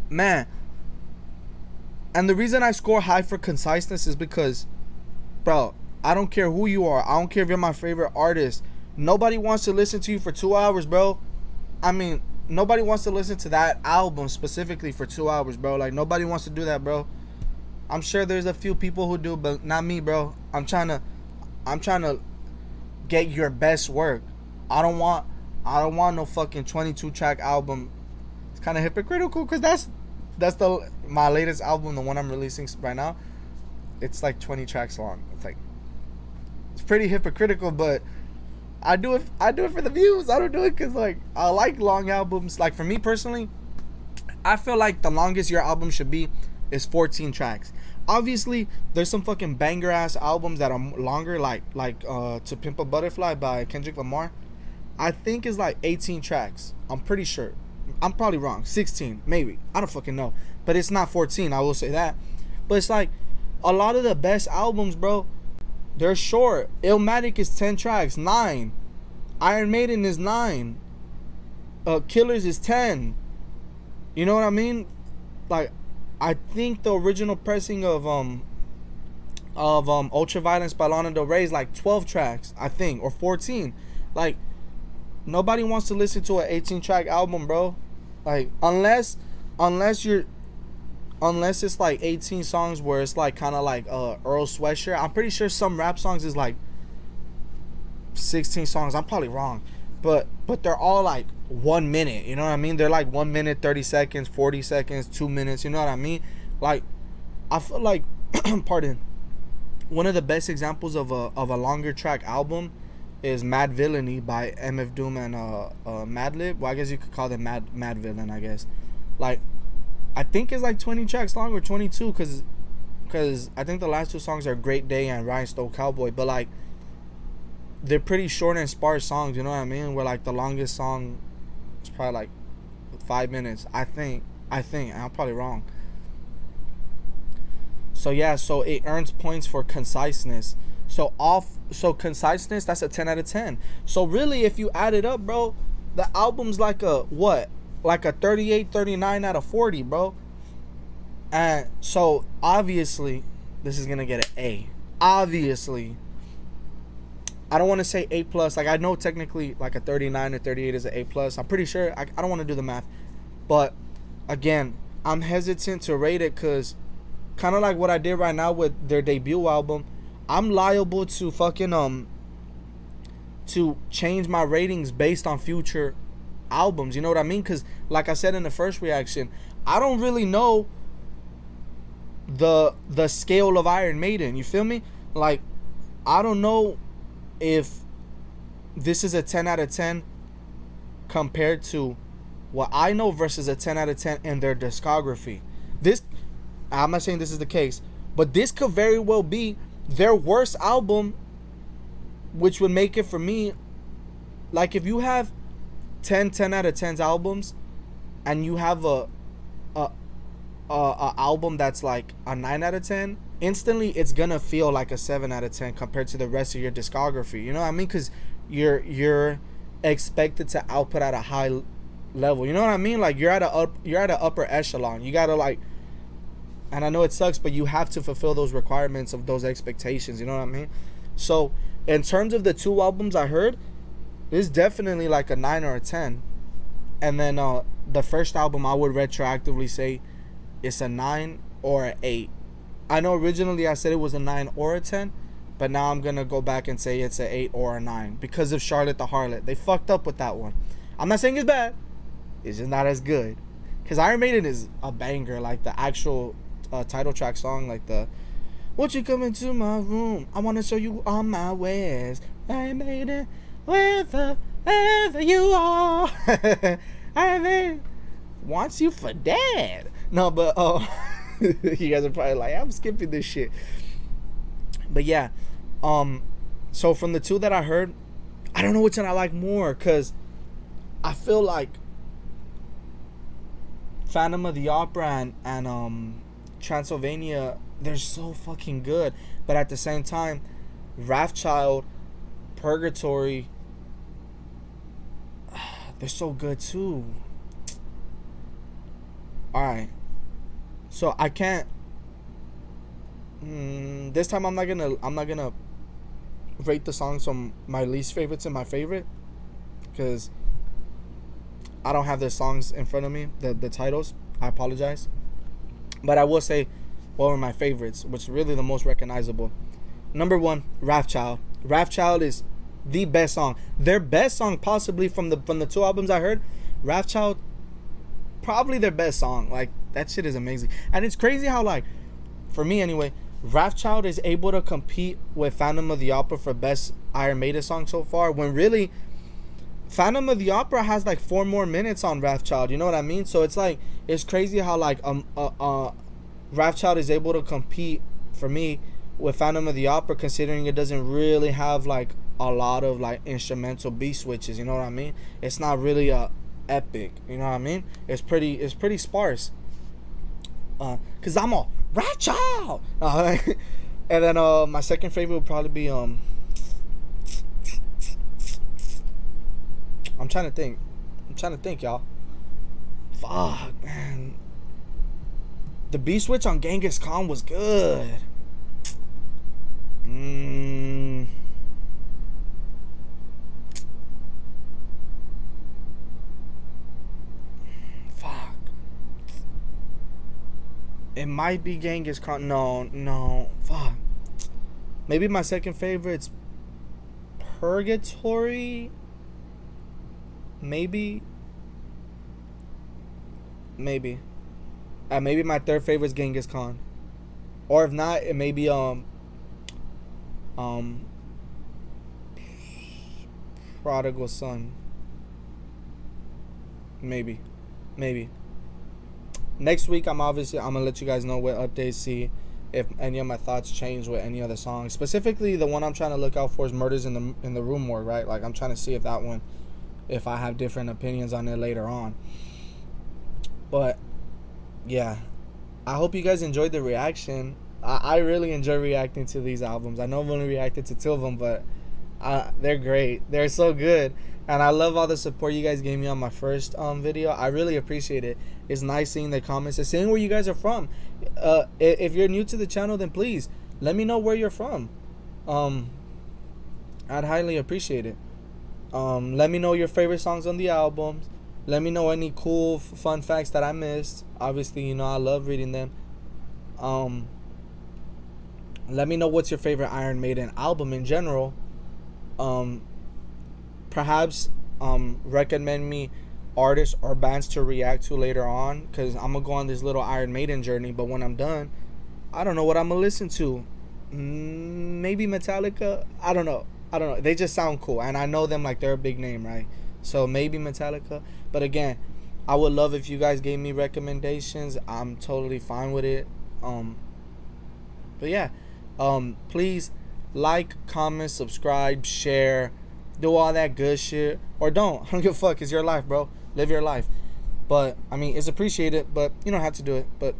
man. And the reason I score high for conciseness is because, bro, I don't care who you are. I don't care if you're my favorite artist. Nobody wants to listen to you for 2 hours, bro. I mean, nobody wants to listen to that album specifically for 2 hours, bro. Like, nobody wants to do that, bro. I'm sure there's a few people who do, but not me, bro. I'm trying to get your best work. I don't want no fucking 22 track album. It's kind of hypocritical because that's my latest album, the one I'm releasing right now. It's like 20 tracks long. It's pretty hypocritical, but I do it for the views. I don't do it because like I like long albums. Like for me personally, I feel like the longest your album should be is 14 tracks. Obviously, there's some fucking banger ass albums that are longer, like To Pimp a Butterfly by Kendrick Lamar. I think is like 18 tracks. I'm pretty sure. I'm probably wrong. 16, maybe. I don't fucking know. But it's not 14, I will say that. But it's like a lot of the best albums, bro, they're short. Illmatic is 10 tracks, 9. Iron Maiden is 9. Killers is 10. You know what I mean? Like, I think the original pressing of Ultraviolence by Lana Del Rey is like 12 tracks, I think, or 14. Like, nobody wants to listen to an 18 track album, bro. Like, unless unless you're unless it's like 18 songs where it's like kind of like Earl Sweatshirt. I'm pretty sure some rap songs is like 16 songs. I'm probably wrong, but they're all like 1 minute. You know what I mean? They're like 1 minute, 30 seconds, 40 seconds, 2 minutes. You know what I mean? Like, I feel like, pardon, one of the best examples of a longer track album is Mad Villainy by MF Doom and Madlib. Well, I guess you could call them Mad Villain, I guess. Like, I think it's like 20 tracks long or 22, because I think the last two songs are Great Day and Rhinestone Cowboy, but like they're pretty short and sparse songs, you know what I mean? Where like the longest song is probably like 5 minutes, I think I'm probably wrong. So yeah, so it earns points for conciseness. So conciseness, that's a 10 out of 10. So really, if you add it up, bro, the album's like a what? Like a 38, 39 out of 40, bro. And so obviously this is gonna get an A. Obviously, I don't want to say A plus. Like, I know technically like a 39 or 38 is an A plus. I'm pretty sure. I don't want to do the math, but again, I'm hesitant to rate it because kind of like what I did right now with their debut album, I'm liable to fucking to change my ratings based on future albums. You know what I mean? Because like I said in the first reaction, I don't really know the scale of Iron Maiden. You feel me? Like, I don't know if this is a 10 out of 10 compared to what I know versus a 10 out of 10 in their discography. This, I'm not saying this is the case, but this could very well be their worst album, which would make it for me, like, if you have 10 out of 10 albums and you have a album that's like a 9 out of 10, instantly it's gonna feel like a 7 out of 10 compared to the rest of your discography. You know what I mean? Because you're expected to output at a high level. You know what I mean? Like, you're at an upper echelon. You gotta, like, and I know it sucks, but you have to fulfill those requirements of those expectations. You know what I mean? So in terms of the two albums I heard, it's definitely like a 9 or a 10. And then the first album, I would retroactively say it's a 9 or an 8. I know originally I said it was a 9 or a 10, but now I'm going to go back and say it's an 8 or a 9 because of Charlotte the Harlot. They fucked up with that one. I'm not saying it's bad. It's just not as good. Because Iron Maiden is a banger. Like, the actual title track song, like the "Won't you come into my room? I want to show you all my wares. Iron Maiden, wherever you are." Iron Maiden wants you for dad. No, but you guys are probably like, I'm skipping this shit. But yeah, so from the two that I heard, I don't know which one I like more, because I feel like Phantom of the Opera and Transylvania, they're so fucking good. But at the same time, Wrathchild, Purgatory, they're so good too. Alright, so I can't this time I'm not gonna rate the songs from my least favorite to my favorite, because I don't have the songs in front of me, the titles. I apologize. But I will say what were my favorites, which is really the most recognizable. Number 1, Wrathchild. Wrathchild is the best song. Their best song possibly from the two albums I heard. Wrathchild, probably their best song. Like, that shit is amazing. And it's crazy how, like, for me anyway, Wrathchild is able to compete with Phantom of the Opera for best Iron Maiden song so far, when really Phantom of the Opera has like 4 more minutes on Wrathchild. You know what I mean? So it's like, it's crazy how like Wrathchild is able to compete for me with Phantom of the Opera, considering it doesn't really have like a lot of like instrumental beat switches. You know what I mean? It's not really a epic. You know what I mean? It's pretty sparse. Cause I'm a Wrathchild. And then my second favorite would probably be I'm trying to think, y'all. Fuck, man. The beat switch on Genghis Khan was good. Fuck. It might be Genghis Khan. No. Fuck. Maybe my second favorite's Purgatory. Maybe. Maybe my third favorite is Genghis Khan. Or if not, it may be Prodigal Son. Maybe. Next week I'm gonna let you guys know what updates, see if any of my thoughts change with any other songs. Specifically, the one I'm trying to look out for is Murders in the Rue Morgue, right? Like, I'm trying to see if that one, if I have different opinions on it later on. But yeah, I hope you guys enjoyed the reaction. I really enjoy reacting to these albums. I know I've only reacted to 2 of them, but they're great. They're so good. And I love all the support you guys gave me on my first video. I really appreciate it. It's nice seeing the comments and seeing where you guys are from. If you're new to the channel, then please let me know where you're from. I'd highly appreciate it. Let me know your favorite songs on the albums. Let me know any cool fun facts that I missed. Obviously, I love reading them. Let me know what's your favorite Iron Maiden album in general. Perhaps recommend me artists or bands to react to later on, because I'm gonna go on this little Iron Maiden journey. But when I'm done, I don't know what I'm gonna listen to. Maybe Metallica. I don't know. They just sound cool, and I know them like they're a big name, right? So maybe Metallica. But again, I would love if you guys gave me recommendations. I'm totally fine with it. But yeah, please like, comment, subscribe, share, do all that good shit, or don't. I don't give a fuck. It's your life, bro. Live your life. But I mean, it's appreciated, but you don't have to do it. But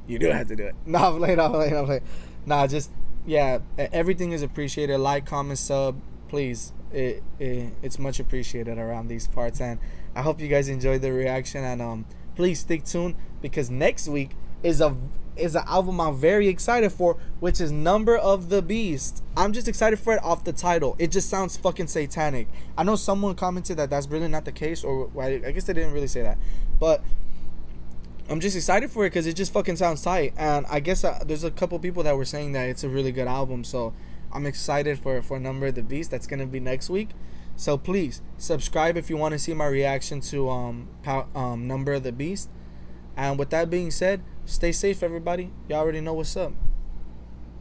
you do have to do it. I'm playing. Nah, just yeah. Everything is appreciated. Like, comment, sub, please. It's much appreciated around these parts, and I hope you guys enjoyed the reaction. And please stick tuned, because next week is an album I'm very excited for, which is Number of the Beast. I'm just excited for it off the title. It just sounds fucking satanic. I know someone commented that that's really not the case, or I guess they didn't really say that, but I'm just excited for it because it just fucking sounds tight. And I guess there's a couple people that were saying that it's a really good album, so I'm excited for Number of the Beast. That's gonna be next week. So please subscribe if you want to see my reaction to Number of the Beast. And with that being said, stay safe, everybody. Y'all already know what's up.